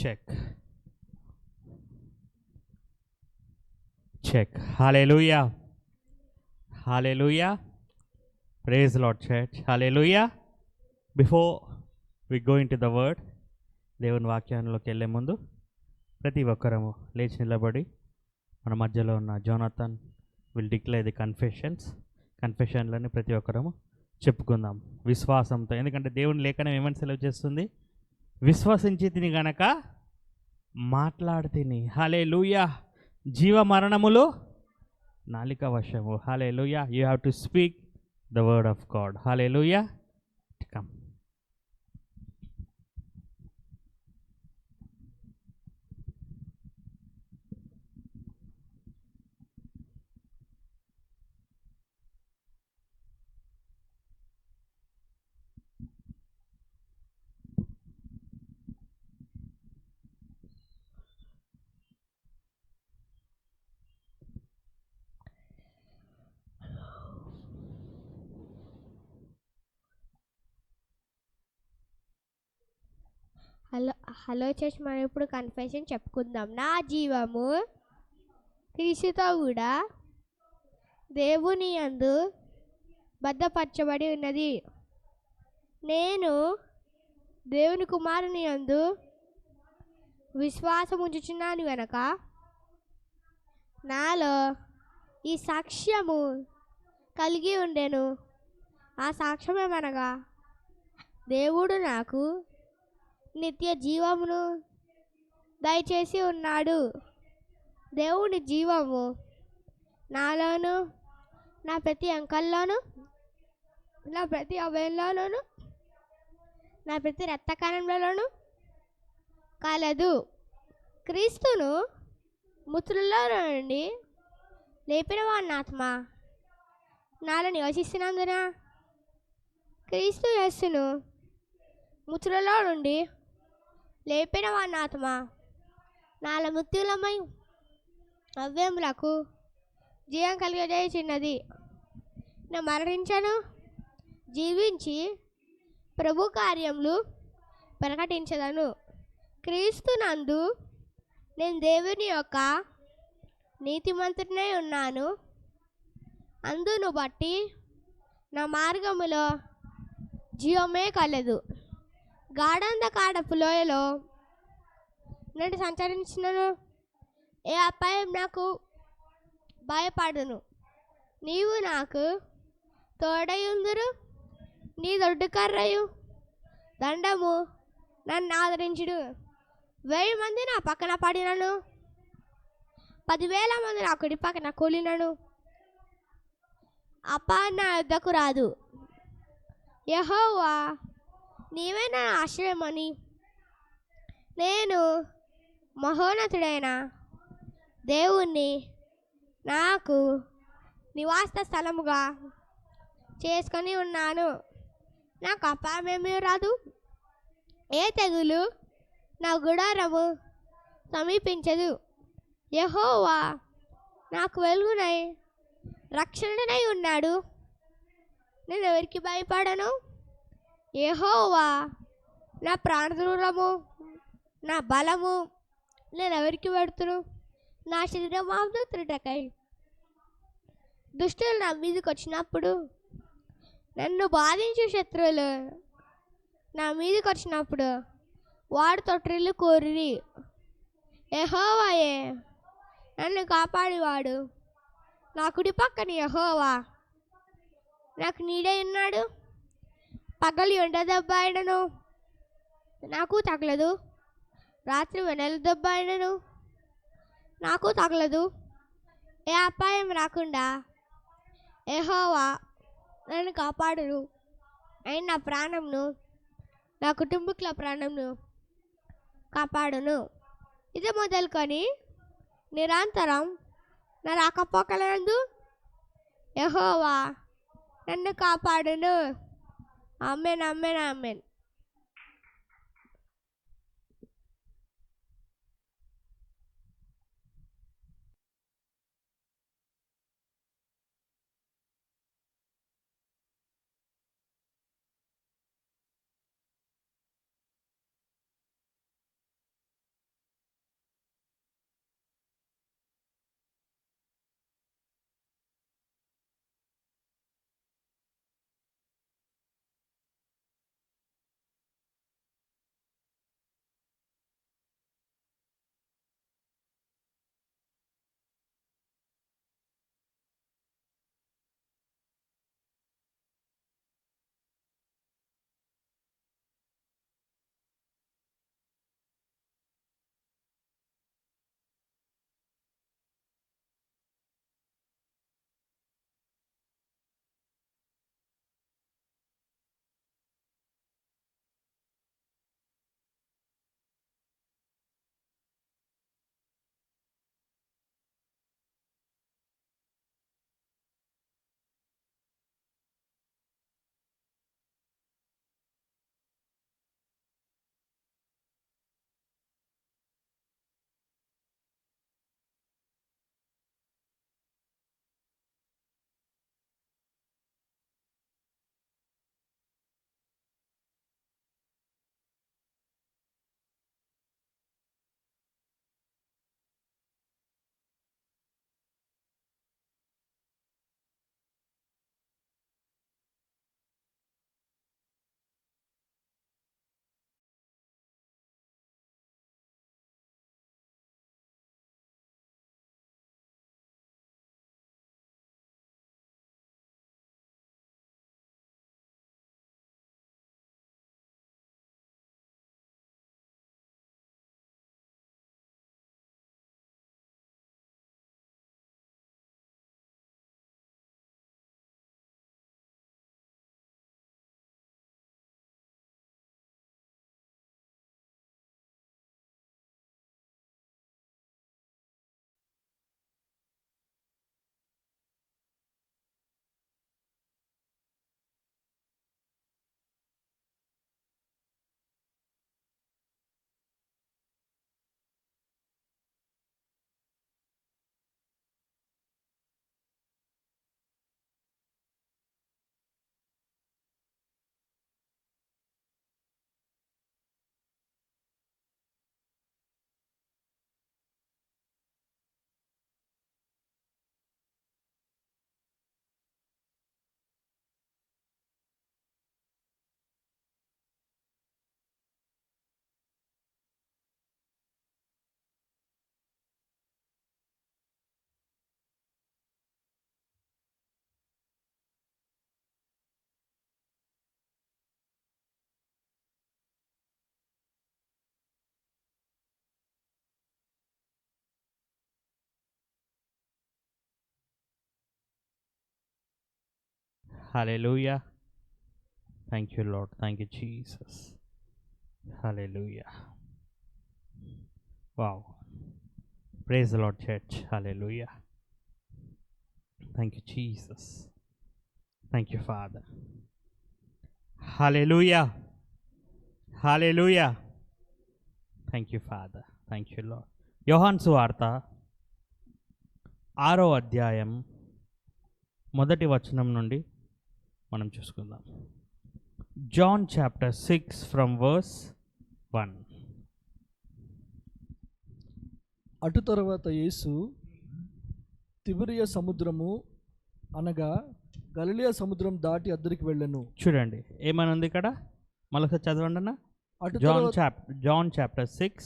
Check check. Hallelujah, hallelujah. Praise Lord church. Hallelujah. Before we go into the word, దేవుని వాక్యంలోకి వెళ్ళే ముందు ప్రతి ఒక్కరము లేచి నిలబడి మన మధ్యలో ఉన్న జోనాథన్ విల్ డిక్లేర్ ది కన్ఫెషన్లని ప్రతి ఒక్కరము చెప్పుకుందాం విశ్వాసంతో. ఎందుకంటే దేవుని లేఖనం ఏమని సెలవు చేస్తుంది? విశ్వసించి తిని గనక మాట్లాడితిని. హల్లెలూయా. జీవ మరణములు నాలిక వశము. Hallelujah. You have to speak the word of God. Hallelujah. Come. Hello church, మనం ఇప్పుడు కన్ఫెషన్ చెప్పుకుందాం. నా జీవము క్రీస్తుతో కూడా దేవుని యందు భద్రపరచబడి ఉన్నది. నేను దేవుని కుమారుని యందు విశ్వాసం ఉంచుచున్నాను గనక నాలో ఈ సాక్ష్యము కలిగి ఉండెను. ఆ సాక్ష్యమేమనగా, దేవుడు నాకు నిత్య జీవమును దయచేసి ఉన్నాడు. దేవుని జీవము నాలోను, నా ప్రతి అంకల్లోను, నా ప్రతి అవయంలోను, నా ప్రతి రక్తకణంలోను కలదు. క్రీస్తును మృతులలో నుండి లేపిన వాని ఆత్మ నాలో నివసిస్తున్నందున క్రీస్తు యేసును మృతులలో నుండి లేపిన వాని ఆత్మ నాలో మృత్యులమై అవయములకు జీవం కలిగజేయుచున్నది. నేను మరణించను, జీవించి ప్రభు కార్యములు ప్రకటించదను. క్రీస్తునందు నేను దేవుని యొక్క నీతిమంతుడినై ఉన్నాను. అందును బట్టి నా మార్గములో జీవమే కలదు. గాఢంధకారపు లోయలో నేను సంచరించినను ఏ అపాయం నాకు భయపడును. నీవు నాకు తోడయుందురు. నీ దొడ్డు కర్రయు దండము నన్ను ఆదరించుడు. 1000 మంది నా పక్కన పడినను, 10,000 మంది నా కుడి పక్కన కూలినను అపాయం నా యొద్దకు రాదు. యెహోవా నీవే నా ఆశ్రయమని నేను మహోన్నతుడైన దేవుణ్ణి నాకు నివాస స్థలముగా చేసుకొని ఉన్నాను. నాకు అపాయమేమీ రాదు, ఏ తెగులు నా గుడారము సమీపించదు. యెహోవా నాకు వెలుగునై రక్షణనై ఉన్నాడు. నేను ఎవరికి భయపడను. యెహోవా నా ప్రాణదూరము, నా బలము. నేను ఎవరికి పెడుతును? నా శరీరమాంసం త్రుటకై. దుష్టులు నా మీదకి వచ్చినప్పుడు, నన్ను బాధించే శత్రువులు నా మీదకి వచ్చినప్పుడు వాడు తొట్టిల్లు కోరిరి. యెహోవాయే నన్ను కాపాడేవాడు. నా కుడి పక్కన యెహోవా నాకు నీడై ఉన్నాడు. పగలు ఎండ దెబ్బ అయినను నాకు తగలదు, రాత్రి వెన్నెల దెబ్బ అయినను నాకు తగలదు. ఏ అపాయం రాకుండా యెహోవా నన్ను కాపాడును. ఆయన నా ప్రాణంను, నా కుటుంబీకుల ప్రాణంను కాపాడును. ఇది మొదలుకొని నిరంతరం నా రాకపోకలందు యెహోవా నన్ను కాపాడును. Amen, amen, amen. Hallelujah. Thank you Lord. Thank you Jesus. Hallelujah. Wow. Praise the Lord church. Hallelujah. Thank you Jesus. Thank you Father. Hallelujah. Hallelujah. Thank you Father. Thank you Lord. యోహాను సువార్త 6వ అధ్యాయం 1వ వచనం నుండి మనం చూసుకుందాం. John chapter 6 from verse 1. అటు తరువాత యేసు తిబిరియ సముద్రము అనగా గలిలయ సముద్రం దాటి అద్దరికి వెళ్ళెను. చూడండి ఏమని ఉంది ఇక్కడ, మళ్ళొకసారి చదవండి అన్న. అటు జాన్ చాప్టర్ 6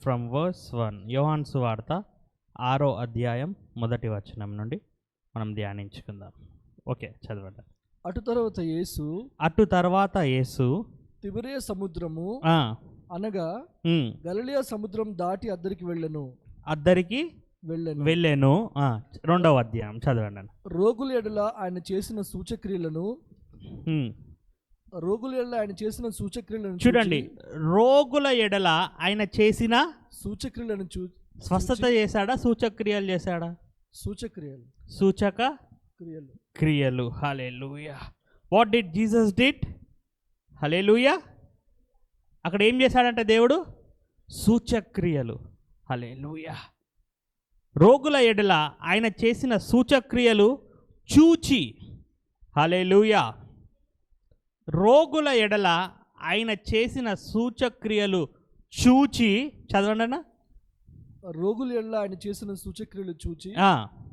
ఫ్రమ్ వర్స్ 1. యోహాను సువార్త 6వ అధ్యాయం 1వ వచనం నుండి మనం ధ్యానించుకుందాం. ఓకే, చదవండి. అటు తర్వాత యేసు తిబిరియ సముద్రము అనగా గలిలయ సముద్రం దాటి అద్దరికి వెళ్ళెను. వెళ్ళెను. 2వ అధ్యాయం చదవండి. రోగుల ఎడల ఆయన చేసిన సూచక్రియలను చూడండి. రోగుల ఎడల ఆయన చేసిన సూచక్రియలను స్వస్థత చేశాడా, సూచక్రియలు చేశాడా? సూచక క్రియలు. Hallelujah. What did Jesus did? Hallelujah. అక్కడ ఏం చేశాడంటే దేవుడు సూచక్రియలు. హల్లెలూయా. రోగుల ఎడల ఆయన చేసిన సూచక్రియలు చూచి. హల్లెలూయా. రోగుల ఎడల ఆయన చేసిన సూచక్రియలు చూచి. చదవండి అన్న. రోగుల ఎడల ఆయన చేసిన సూచక్రియలు చూచి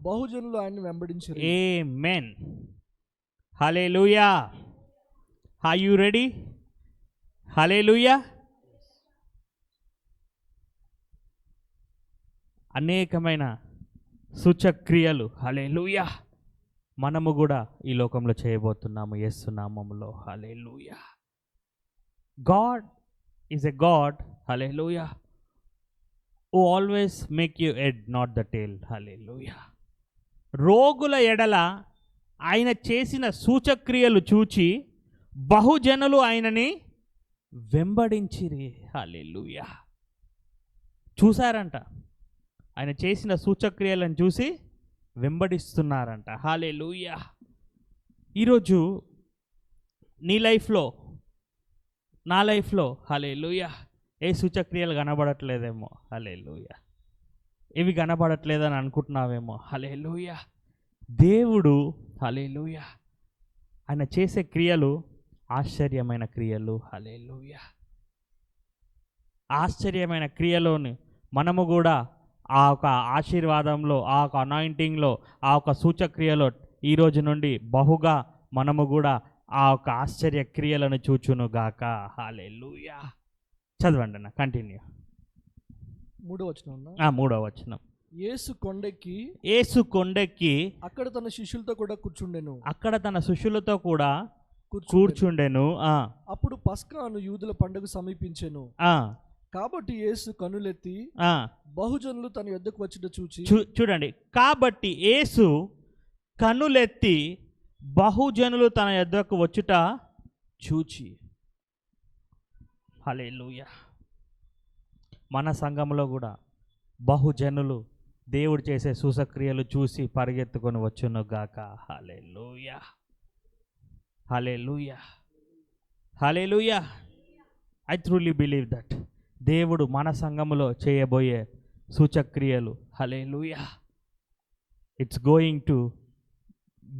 బహుజనులు ఆయన వెంబడించారు. Amen. Hallelujah. Are you ready? Hallelujah. అనేకమైన సూచక్రియలు హల్లెలూయా మనము కూడా ఈ లోకంలో చేయబోతున్నాము యేసు నామములో. Hallelujah. God is a God, hallelujah, who always make you head not the tail. Hallelujah. రోగుల ఎడల ఆయన చేసిన సూచక్రియలు చూచి బహుజనులు ఆయనని వెంబడించిరి. హల్లెలూయా. చూసారంట, ఆయన చేసిన సూచక్రియలను చూసి వెంబడిస్తున్నారంట. హల్లెలూయా. ఈరోజు నీ లైఫ్లో, నా లైఫ్లో హల్లెలూయా ఏ సూచక్రియలు కనబడట్లేదేమో. హల్లెలూయా. ఇవి కనబడట్లేదని అనుకుంటున్నావేమో. హల్లెలూయా. దేవుడు హల్లెలూయా ఆయన చేసే క్రియలు ఆశ్చర్యమైన క్రియలు. హల్లెలూయా. ఆశ్చర్యమైన క్రియలోని మనము కూడా ఆ ఒక ఆశీర్వాదంలో, ఆ ఒక అనాయింటింగ్లో, ఆ ఒక సూచక్రియలో ఈరోజు నుండి బహుగా మనము కూడా ఆ ఒక ఆశ్చర్య క్రియలను చూచును గాక. హల్లెలూయా. చదవండి అన్న, కంటిన్యూ. 3వ వచనం. యేసు కొండెక్కి అక్కడ తన శిష్యులతో కూడా కూర్చుండెను. అప్పుడు పస్కాను యూదుల పండుగ సమీపించెను. కాబట్టి యేసు కన్నులెత్తి బహుజనులు తన యొద్దకు వచ్చుట చూచి. చూడండి, కాబట్టి యేసు కన్నులెత్తి బహుజనులు తన యొద్దకు వచ్చుట చూచి. హల్లెలూయా. మన సంఘంలో కూడా బహుజనులు దేవుడు చేసే సూచక్రియలు చూసి పరిగెత్తుకొని వచ్చును గాక. Hallelujah. Hallelujah. Hallelujah. I truly believe that దేవుడు మన సంఘములో చేయబోయే సూచక్రియలు hallelujah it's going to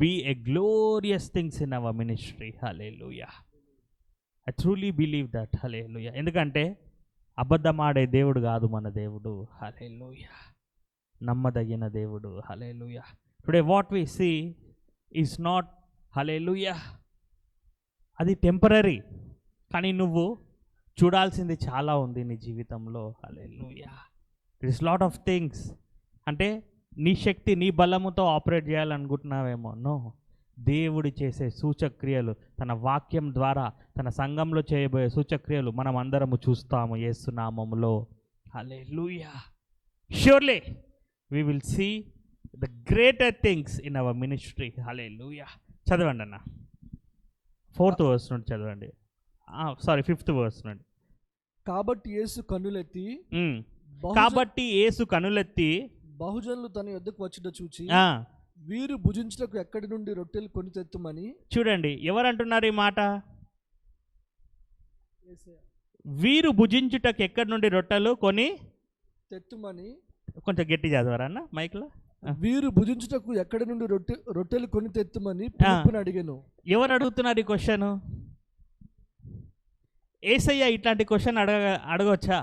be a glorious things in our ministry. Hallelujah. I truly believe that. Hallelujah. ఎందుకంటే అబద్ధమాడే దేవుడు కాదు మన దేవుడు. హల్లెలూయా. నమ్మదగిన దేవుడు. Hallelujah. Today what we see is not hallelujah అది టెంపరరీ, కానీ నువ్వు చూడాల్సింది చాలా ఉంది నీ జీవితంలో. Hallelujah. It is lot of things. అంటే నీ శక్తి, నీ బలముతో ఆపరేట్ చేయాలనుకుంటున్నావేమో. నో, దేవుడు చేసే సూచక్రియలు, తన వాక్యం ద్వారా తన సంఘంలో చేయబోయే సూచక్రియలు మనం అందరము చూస్తాము యేసు నామములో. Hallelujah. Surely we will see the greater things in our ministry. Hallelujah. చదవండి అన్న. 4th వర్స్ నుండి చదవండి. సారీ 5th వర్స్ నుండి. కాబట్టి యేసు కన్నులెత్తి కాబట్టి యేసు కనులెత్తి బహుజనులు తన యొద్దకు వచ్చుట చూచి ఆ, వీరు భుజించుటకు ఎక్కడి నుండి రొట్టెలు కొని తెత్తుమని. చూడండి ఎవరు అంటున్నారు ఈ మాట? వీరు భుజించుటకు ఎక్కడి నుండి రొట్టెలు కొని తెత్తుమని. కొంచెం గట్టి చదవరా అన్న మైక్లో. వీరు భుజించుటకు ఎక్కడి నుండి రొట్టెలు కొని తెత్తుమని పిలుపుని అడిగాను. ఎవరు అడుగుతున్నారు ఈ క్వశ్చన్? యేసయ్య ఇట్లాంటి క్వశ్చన్ అడగవచ్చా?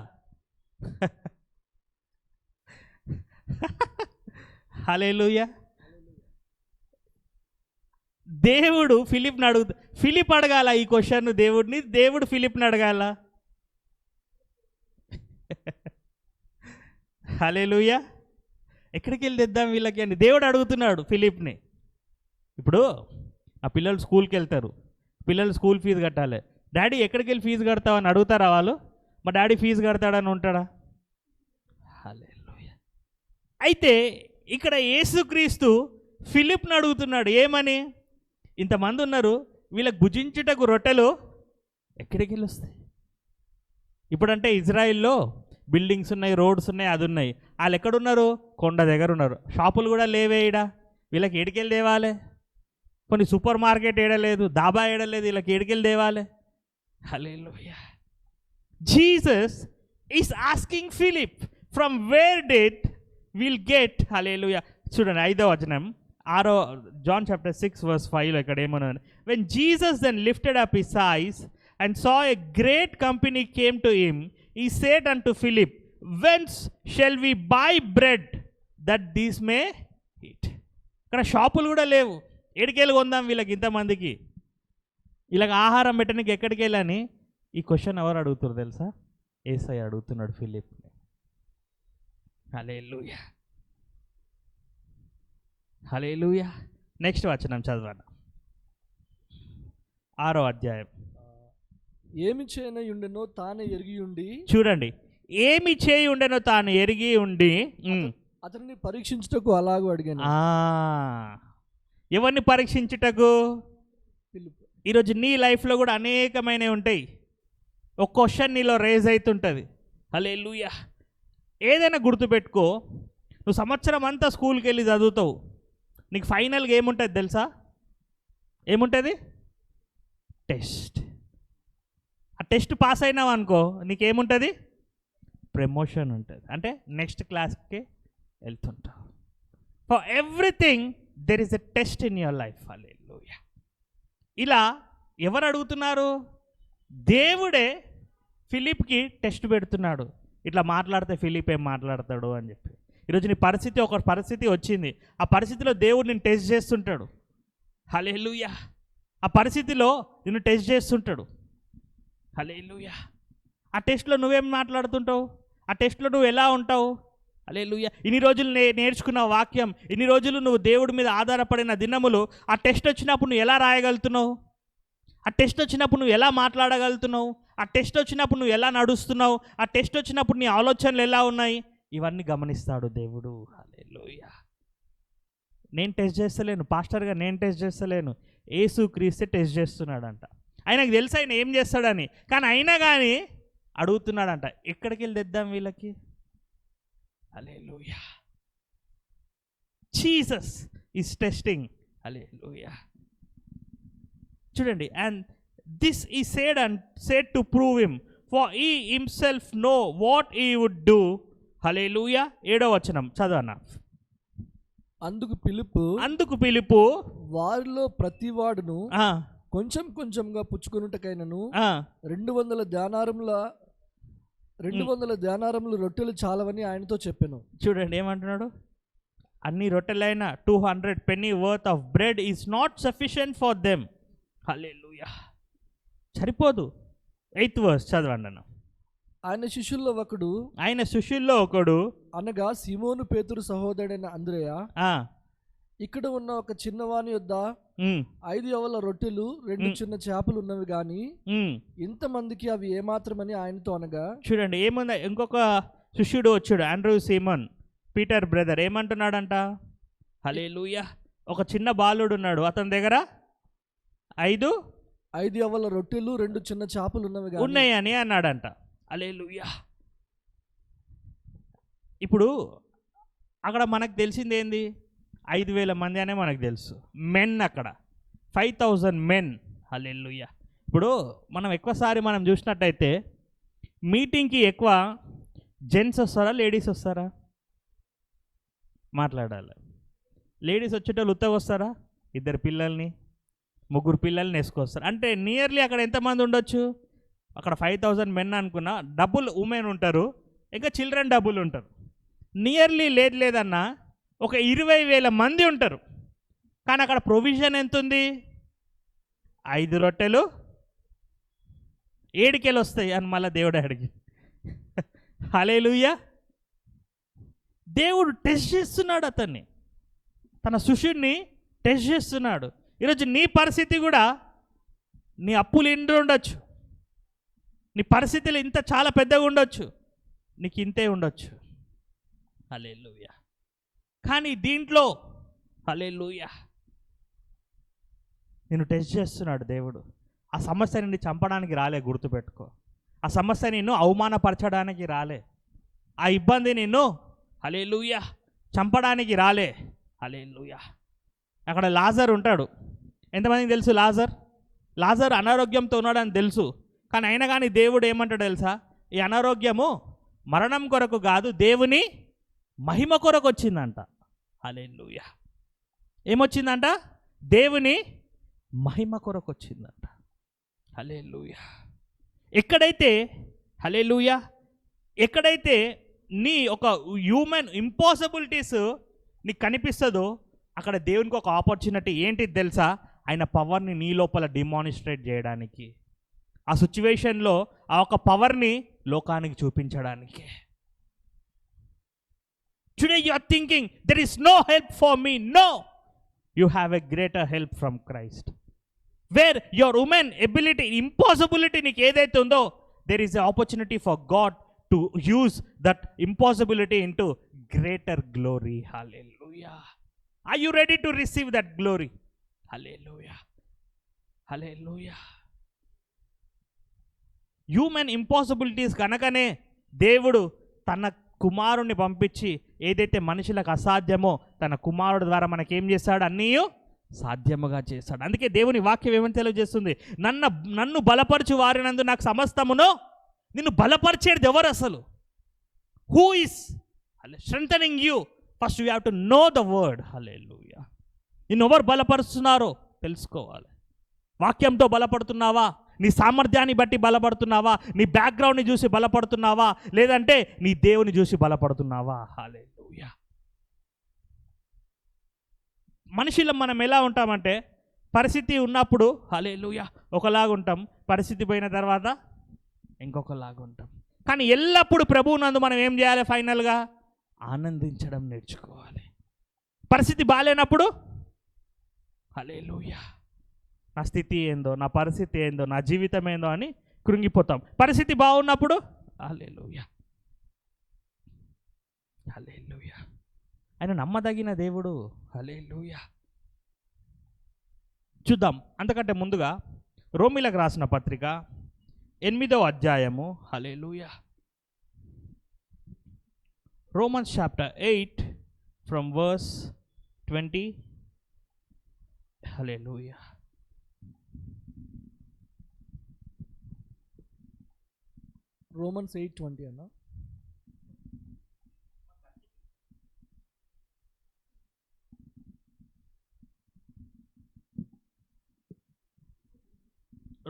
హల్లెలూయా. దేవుడు ఫిలిప్ని ఫిలిప్ అడగాల ఈ క్వశ్చన్ దేవుడిని, దేవుడు ఫిలిప్ని అడగాల. హల్లెలూయా. ఎక్కడికి వెళ్ళి తెద్దాం వీళ్ళకి అని దేవుడు అడుగుతున్నాడు ఫిలిప్ని. ఇప్పుడు ఆ పిల్లలు స్కూల్కి వెళ్తారు, పిల్లలు స్కూల్ ఫీజు కట్టాలి. డాడీ ఎక్కడికి వెళ్ళి ఫీజు కడతావని అడుగుతారా వాళ్ళు? మా డాడీ ఫీజు కడతాడని ఉంటాడా? హల్లెలూయా. అయితే ఇక్కడ యేసుక్రీస్తు ఫిలిప్ని అడుగుతున్నాడు ఏమని? ఇంతమంది ఉన్నారు, వీళ్ళకి భుజించుటకు రొట్టెలు ఎక్కడికి వెళ్ళి వస్తాయి? ఇప్పుడంటే ఇజ్రాయిల్లో బిల్డింగ్స్ ఉన్నాయి, రోడ్స్ ఉన్నాయి, అది ఉన్నాయి. వాళ్ళు ఎక్కడున్నారు? కొండ దగ్గర ఉన్నారు. షాపులు కూడా లేవే ఈడ. వీళ్ళకి ఏడికెళ్ళి తేవాలి? కొన్ని సూపర్ మార్కెట్ ఏడలేదు, దాబా ఏడలేదు, వీళ్ళకి ఏడికెళ్ళి తేవాలి? Hallelujah. Jesus is asking Philip from where did will get. Hallelujah. చూడండి 5వ వచనం, John chapter 6 verse 5 ఇక్కడ ఏమన్నా, when Jesus then lifted up his eyes and saw a great company came to him, he said unto Philip, whence shall we buy bread that these may eat? ఇక్కడ షాపులు కూడా లేవు, ఎడికెళ్ళి కొందాం వీళ్ళకి ఇంతమందికి, వీళ్ళకి ఆహారం పెట్టడానికి ఎక్కడికి వెళ్ళని ఈ క్వశ్చన్ ఎవరు అడుగుతారు తెలుసా? యేసయ్య అడుగుతున్నాడు ఫిలిప్ని. హల్లెలూయా. హల్లెలూయా. నెక్స్ట్ వచనం చదవండి, 6వ అధ్యాయం. ఏమి చేయనయుండెనో తానే ఎరిగి ఉండి. చూడండి, ఏమి చేయి ఉండెనో తాను ఎరిగి ఉండి అతన్ని పరీక్షించుటకు అలాగూ అడిగాను. ఎవరిని పరీక్షించుటకు? పిలుపు. ఈరోజు నీ లైఫ్లో కూడా అనేకమైనవి ఉంటాయి. ఒక క్వశ్చన్ నీలో రేజ్ అవుతుంటుంది. హల్లెలూయా. ఏదైనా గుర్తుపెట్టుకో, నువ్వు సంవత్సరం అంతా స్కూల్కి వెళ్ళి చదువుతావు, నీకు ఫైనల్గా ఏముంటుంది తెలుసా? ఏముంటుంది? టెస్ట్. ఆ టెస్ట్ పాస్ అయినావు అనుకో, నీకేముంటుంది? ప్రమోషన్ ఉంటుంది, అంటే నెక్స్ట్ క్లాస్కి వెళ్తుంటావు. For everything there is a test in your life. Hallelujah. ఇలా ఎవరు అడుగుతున్నారు? దేవుడే ఫిలిప్కి టెస్ట్ పెడుతున్నాడు. ఇట్లా మాట్లాడితే ఫిలిప్ ఏం మాట్లాడతాడు అని చెప్పి. ఈరోజు నీ పరిస్థితి, ఒక పరిస్థితి వచ్చింది, ఆ పరిస్థితిలో దేవుడు నిన్ను టెస్ట్ చేస్తుంటాడు. హల్లెలూయా. ఆ పరిస్థితిలో నిన్ను టెస్ట్ చేస్తుంటాడు. హల్లెలూయా. ఆ టెస్ట్లో నువ్వేం మాట్లాడుతుంటావు? ఆ టెస్ట్లో నువ్వు ఎలా ఉంటావు? హల్లెలూయా. ఇన్ని రోజులు నేర్చుకున్న వాక్యం, ఇన్ని రోజులు నువ్వు దేవుడి మీద ఆధారపడిన దినములు, ఆ టెస్ట్ వచ్చినప్పుడు నువ్వు ఎలా రాయగలుగుతున్నావు? ఆ టెస్ట్ వచ్చినప్పుడు నువ్వు ఎలా మాట్లాడగలుగుతున్నావు? ఆ టెస్ట్ వచ్చినప్పుడు నువ్వు ఎలా నడుస్తున్నావు? ఆ టెస్ట్ వచ్చినప్పుడు నీ ఆలోచనలు ఎలా ఉన్నాయి? ఇవన్నీ గమనిస్తాడు దేవుడు. హల్లెలూయా. నేను టెస్ట్ చేస్తలేను పాస్టర్గా, నేను టెస్ట్ చేస్తలేను, యేసుక్రీస్తే టెస్ట్ చేస్తున్నాడంట. ఆయనకు తెలుసు ఆయన ఏం చేస్తాడని, కానీ అయినా కానీ అడుగుతున్నాడంట, ఎక్కడికి వెళ్ళి తెద్దాం వీళ్ళకి? Hallelujah. Jesus is testing. Hallelujah. చూడండి, and this he said to prove him, for he himself know what he would do. హల్లెలూయా. 7వ వచనం చదవనా. అందుకు పిలుపు వారిలో ప్రతి వాడును కొంచెం కొంచెంగా పుచ్చుకొనుటకైనను 200 ధ్యానారముల రొట్టెలు చాలవని ఆయనతో చెప్పాను. చూడండి ఏమంటున్నాడు, అన్ని రొట్టెలైన 200 penny worth of bread is not sufficient for them. హల్లెలూయా. సరిపోదు. 8th verse చదవండి అన్న. ఆయన శిష్యుల్లో ఒకడు అనగా సీమోను పేతురు సహోదరుడైన అంద్రెయ ఇక్కడ ఉన్న ఒక చిన్నవాని యొద్ద 5 యవల రొట్టెలు 2 చిన్న చేపలు ఉన్నవి గాని ఇంతమందికి అవి ఏమాత్రమని ఆయనతో అనగా. చూడండి ఏముంది, ఇంకొక శిష్యుడు వచ్చాడు, ఆండ్రూ సీమోన్, పీటర్ బ్రదర్. ఏమంటున్నాడంట? హల్లెలూయా. ఒక చిన్న బాలుడు ఉన్నాడు, అతని దగ్గర 5 5 యవ్వల రొట్టెలు 2 చిన్న చేపలు ఉన్నాయని అన్నాడంట. హల్లెలూయా. ఇప్పుడు అక్కడ మనకు తెలిసింది ఏంది? 5,000 మంది అనే మనకు తెలుసు. మెన్ అక్కడ 5,000 మెన్. హల్లెలూయా. ఇప్పుడు మనం ఎక్కువసారి మనం చూసినట్టయితే మీటింగ్కి ఎక్కువ జెంట్స్ వస్తారా, లేడీస్ వస్తారా? మాట్లాడాలి. లేడీస్ వచ్చేటోళ్ళు ఉత్తగా వస్తారా? 2 పిల్లల్ని 3 పిల్లల్ని వేసుకొస్తారు. అంటే నియర్లీ అక్కడ ఎంతమంది ఉండొచ్చు? అక్కడ 5,000 మెన్ అనుకున్నా, డబుల్ ఉమెన్ ఉంటారు, ఇంకా చిల్డ్రన్ డబుల్ ఉంటారు. నియర్లీ లేదన్నా ఒక 20,000 మంది ఉంటారు. కానీ అక్కడ ప్రొవిజన్ ఎంత ఉంది? 5 రొట్టెలు 7 వస్తాయి అని మళ్ళీ దేవుడు అడిగి. హల్లెలూయా. దేవుడు టెస్ట్ చేస్తున్నాడు అతన్ని, తన శిష్యుడిని టెస్ట్ చేస్తున్నాడు. ఈరోజు నీ పరిస్థితి కూడా, నీ అప్పులు ఎన్ని ఉండొచ్చు, నీ పరిస్థితులు ఇంత చాలా పెద్దగా ఉండొచ్చు, నీకు ఇంతే ఉండొచ్చు. హల్లెలూయా. కానీ దీంట్లో హల్లెలూయా నిన్ను టెస్ట్ చేస్తున్నాడు దేవుడు. ఆ సమస్య నిన్ను చంపడానికి రాలే, గుర్తుపెట్టుకో. ఆ సమస్య నిన్ను అవమానపరచడానికి రాలే, ఆ ఇబ్బంది నిన్ను హల్లెలూయా చంపడానికి రాలే. హల్లెలూయా. అక్కడ లాజర్ ఉంటాడు. ఎంతమందికి తెలుసు లాజర్ అనారోగ్యంతో ఉన్నాడని తెలుసు. కానీ అయినా కానీ దేవుడు ఏమంటాడు తెలుసా? ఈ అనారోగ్యము మరణం కొరకు కాదు, దేవుని మహిమ కొరకు వచ్చిందంట. హల్లెలూయా. ఏమొచ్చిందంట? దేవుని మహిమ కొరకు వచ్చిందంట. హల్లెలూయా. ఎక్కడైతే నీ ఒక హ్యూమన్ ఇంపాసిబిలిటీస్ నీకు కనిపిస్తుందో అక్కడ దేవునికి ఒక ఆపర్చునిటీ ఏంటిది తెలుసా? ఆయన పవర్ని నీ లోపల డిమాన్స్ట్రేట్ చేయడానికి, ఆ సిచ్యువేషన్లో ఆ ఒక పవర్ని లోకానికి చూపించడానికి. Today you are thinking there is no help for me. No, you have a greater help from Christ. Where your human ability, impossibility నీకు ఏదైతే ఉందో, there is a opportunity for God to use that impossibility into greater glory. Hallelujah. Are you ready to receive that glory? Hallelujah. Hallelujah. Human impossibilities కనుకనే దేవుడు తన కుమారుణ్ణి పంపించి ఏదైతే మనుషులకు అసాధ్యమో తన కుమారుడు ద్వారా మనకేం చేశాడు? అన్నీ సాధ్యముగా చేశాడు. అందుకే దేవుని వాక్యం ఏమని తెలియజేస్తుంది? నన్ను బలపరచు వారినందు నాకు సమస్తమును. నిన్ను బలపరిచేది ఎవరు అసలు? Who is strengthening you? First you have to know the word. Hallelujah. నిన్ను ఎవరు బలపరుస్తున్నారో తెలుసుకోవాలి. వాక్యంతో బలపడుతున్నావా? నీ సామర్థ్యాన్ని బట్టి బలపడుతున్నావా? నీ బ్యాక్గ్రౌండ్ని చూసి బలపడుతున్నావా? లేదంటే నీ దేవుని చూసి బలపడుతున్నావా? హల్లెలూయా. మనుషులం మనం ఎలా ఉంటామంటే, పరిస్థితి ఉన్నప్పుడు హల్లెలూయా ఒకలాగా ఉంటాం, పరిస్థితి పోయిన తర్వాత ఇంకొకలాగా ఉంటాం. కానీ ఎల్లప్పుడూ ప్రభువు నందు మనం ఏం చేయాలి? ఫైనల్గా ఆనందించడం నేర్చుకోవాలి. పరిస్థితి బాగాలేనప్పుడు హల్లెలూయా నా స్థితి ఏందో, నా పరిస్థితి ఏందో, నా జీవితం ఏందో అని కృంగిపోతాం. పరిస్థితి బాగున్నప్పుడు హల్లెలూయా హల్లెలూయా ఆయన నమ్మదగిన దేవుడు. హల్లెలూయా. చూద్దాం. అంతకంటే ముందుగా రోమీలకు రాసిన పత్రిక 8వ అధ్యాయము. హల్లెలూయా. Romans chapter 8 from verse 20. Hallelujah. Romans 8:20 అన్న.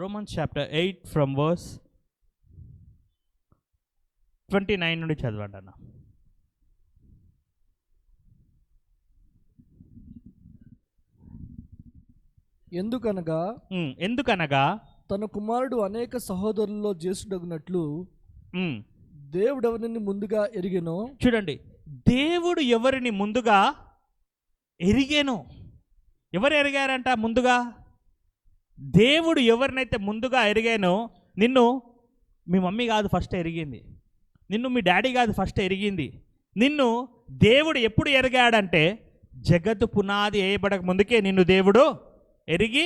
Romans chapter 8 from verse 29 నుండి చదవండి అన్న. ఎందుకనగా తన కుమారుడు అనేక సహోదరుల్లో జ్యేష్ఠుడగునట్లు దేవుడు ఎవరిని ముందుగా ఎరిగెనో. చూడండి, దేవుడు ఎవరిని ముందుగా ఎరిగెనో. ఎవరు ఎరిగారంట ముందుగా? దేవుడు ఎవరినైతే ముందుగా ఎరిగానో, నిన్ను మీ మమ్మీ కాదు ఫస్ట్ ఎరిగింది, నిన్ను మీ డాడీ కాదు ఫస్ట్ ఎరిగింది. నిన్ను దేవుడు ఎప్పుడు ఎరిగాడంటే, జగత్తు పునాది వేయబడక ముందుకే నిన్ను దేవుడు ఎరిగి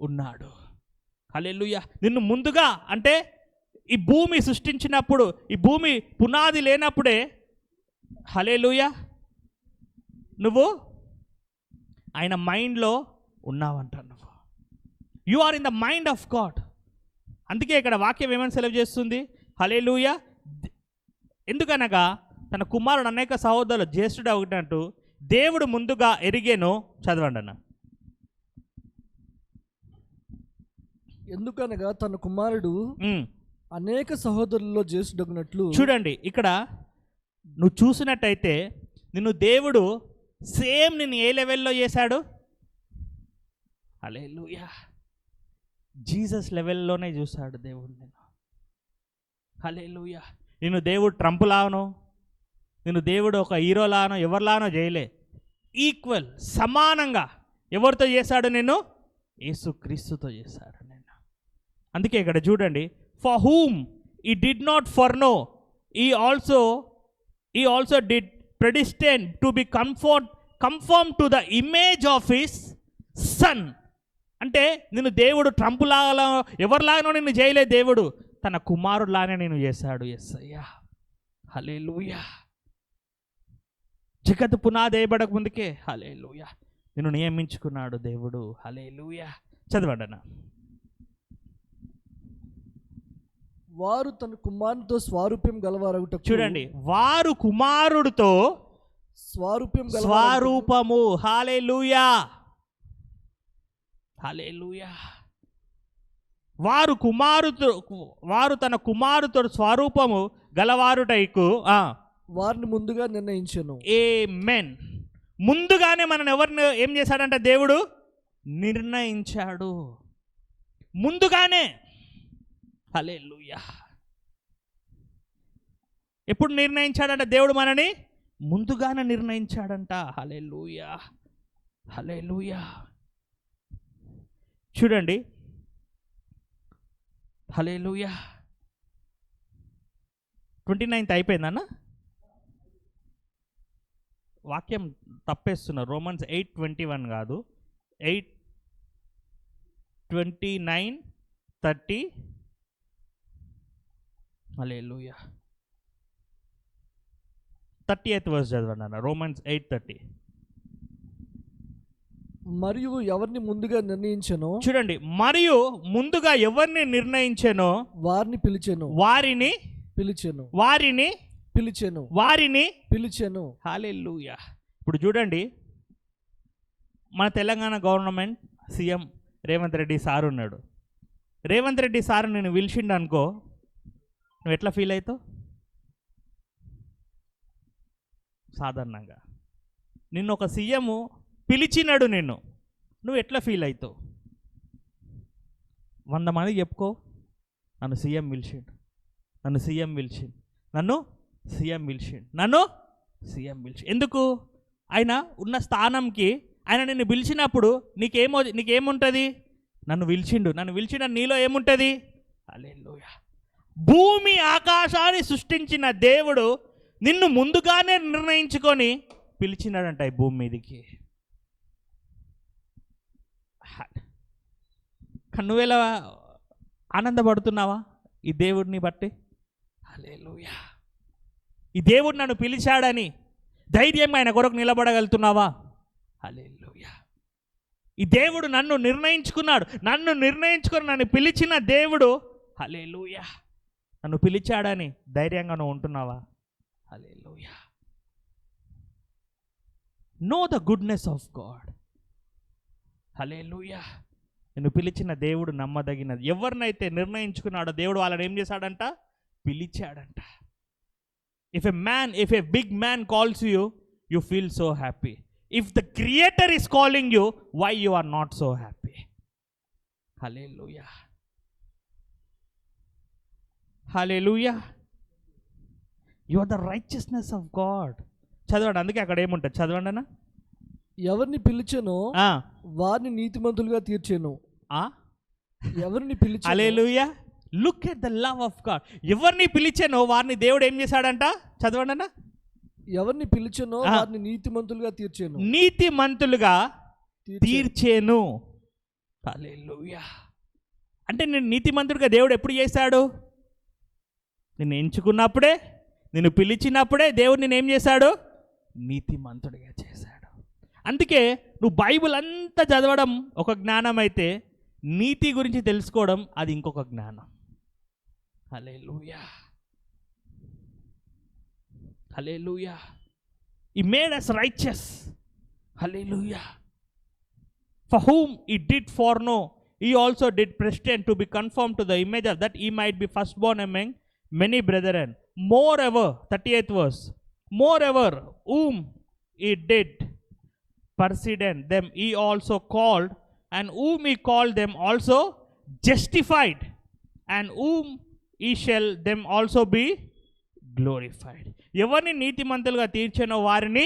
ఉన్నాడు. హల్లెలూయా. నిన్ను ముందుగా అంటే ఈ భూమి సృష్టించినప్పుడు, ఈ భూమి పునాది లేనప్పుడే హల్లెలూయా నువ్వు ఆయన మైండ్లో ఉన్నావంట. నువ్వు you are in the mind of God. అందుకే ఇక్కడ వాక్యం ఏమని సెలవు చేస్తుంది? హల్లెలూయా. ఎందుకనగా తన కుమారుడు అనేక సహోదరులు జ్యేష్ఠుడు ఒకటంటూ దేవుడు ముందుగా ఎరిగేను. చదవండి అన్న. ఎందుకనగా తన కుమారుడు అనేక సహోదరుల్లో జ్యేష్ఠుడగునట్లు. చూడండి, ఇక్కడ నువ్వు చూసినట్టయితే నిన్ను దేవుడు సేమ్ నిన్ను ఏ లెవెల్లో చేశాడు? హల్లెలూయా. జీసస్ లెవెల్లోనే చూశాడు దేవుడు నిన్ను. హల్లెలూయా. నిన్ను దేవుడు ట్రంప్లానో, నిన్ను దేవుడు ఒక హీరోలానో ఎవరిలానో చేయలే. ఈక్వల్, సమానంగా ఎవరితో చేశాడు? నిన్ను యేసుక్రీస్తుతో చేశాడు నిన్ను. అందుకే ఇక్కడ చూడండి, for whom he did not foreknow he also did predestine to be confirm to the image of his son. అంటే నిన్ను దేవుడు ట్రంప్లాగా ఎవరిలాగానో నిన్ను చేయలేదు. దేవుడు తన కుమారులానే నేను చేశాడు. యేసయ్యా. హల్లెలూయా. జగత్తు పునాది వేయబడక ముందుకే హల్లెలూయా నిన్ను నియమించుకున్నాడు దేవుడు. హల్లెలూయా. చదవండి అన్న. వారు తన కుమారునితో స్వారూప్యం గలవారగుట. చూడండి, వారు కుమారుడితో స్వరూపము. హల్లెలూయా. హల్లెలూయా. వారు తన కుమారుతో స్వరూపము గలవారుటైకు వారిని ముందుగా నిర్ణయించెను. ఆమేన్. ముందుగానే మనల్ని ఎవరిని ఏం చేశాడంటే దేవుడు నిర్ణయించాడు. ముందుగానే. హల్లెలూయా. ఎప్పుడు నిర్ణయించాడంట దేవుడు? మనని ముందుగానే నిర్ణయించాడంట. హల్లెలూయా. హల్లెలూయా. చూడండి, హల్లెలూయా. 29th అయిపోయిందన్న. వాక్యం తప్పేస్తున్నారు. రోమన్స్ 8:21 కాదు, 8:29, 30. హల్లెలూయా. 30th verse చదవండి అన్న. రోమన్స్ 8:30. మరియు ఎవరిని ముందుగా నిర్ణయించెనో. చూడండి, మరియు ముందుగా ఎవరిని నిర్ణయించెనో వారిని పిలిచెను. వారిని పిలిచెను. హల్లెలూయా. ఇప్పుడు చూడండి, మన Telangana government CM Revanth Reddy sir ఉన్నాడు. రేవంత్ రెడ్డి సార్ నేను పిలిచిండు అనుకో, నువ్వు ఎట్లా ఫీల్ అవుతావు? సాధారణంగా నిన్ను ఒక సీఎం పిలిచినాడు, నువ్వు ఎట్లా ఫీల్ అవుతావు? 100 మంది చెప్పుకో, నన్ను సీఎం పిలిచిండు. ఎందుకు? ఆయన ఉన్న స్థానంకి ఆయన నిన్ను పిలిచినప్పుడు నీకేముంటుంది? నన్ను పిలిచిండు నీలో ఏముంటుంది? హల్లెలూయా. భూమి ఆకాశాన్ని సృష్టించిన దేవుడు నిన్ను ముందుగానే నిర్ణయించుకొని పిలిచినాడంట ఈ భూమి మీదకి. నువ్వెలా ఆనందపడుతున్నావా ఈ దేవుడిని బట్టి? హల్లెలూయా. ఈ దేవుడు నన్ను పిలిచాడని ధైర్యంగా ఆయన కొరకు నిలబడగలుగుతున్నావా? హల్లెలూయా. ఈ దేవుడు నన్ను నిర్ణయించుకొని నన్ను పిలిచిన దేవుడు. హల్లెలూయా. నన్ను పిలిచాడని ధైర్యంగా నువ్వు ఉంటున్నావా? Hallelujah. Know the goodness of God. Hallelujah. నిన్ను పిలిచిన దేవుడు నమ్మదగినది. ఎవరినైతే నిర్ణయించుకున్నాడో దేవుడు వాళ్ళని ఏం చేశాడంట? పిలిచాడంట. If a big man calls you, you feel so happy. If the creator is calling you, why you are not so happy? Hallelujah. Hallelujah. You are the righteousness of God. చదవండి, అందుకే అక్కడ ఏముంటుంది చదవండి అన్న. ఎవరిని పిలిచెనో వారిని నీతిమంతులుగా తీర్చెను. ఎవరిని పిలిచెనో. Hallelujah. Look at the love of God. ఎవరిని పిలిచెనో వారిని దేవుడు ఏం చేశాడంట? చదవండి అన్న. ఎవరిని పిలిచెనో వారిని నీతిమంతులుగా తీర్చెను. తీర్చేను. హల్లెలూయా. అంటే నేను నీతిమంతుడిగా దేవుడు ఎప్పుడు చేశాడు? నిన్ను ఎంచుకున్నప్పుడే, నిన్ను పిలిచినప్పుడే దేవుడు నేను ఏం చేశాడు? నీతిమంతుడిగా చేశాడు. అందుకే నువ్వు బైబిల్ అంతా చదవడం ఒక జ్ఞానం అయితే, నీతి గురించి తెలుసుకోవడం అది ఇంకొక జ్ఞానం. హల్లెలూయా, హల్లెలూయా. He made us righteous. Hallelujah. For whom he did foreknow, he also did predestine to be conformed to the image of that he might be firstborn among many brethren. Moreover, 38th verse, moreover, whom he did predestine, them he also called, and whom he called them also justified, and whom he shall them also be glorified. ఎవరిని నీతిమంతులుగా తీర్చానో వారిని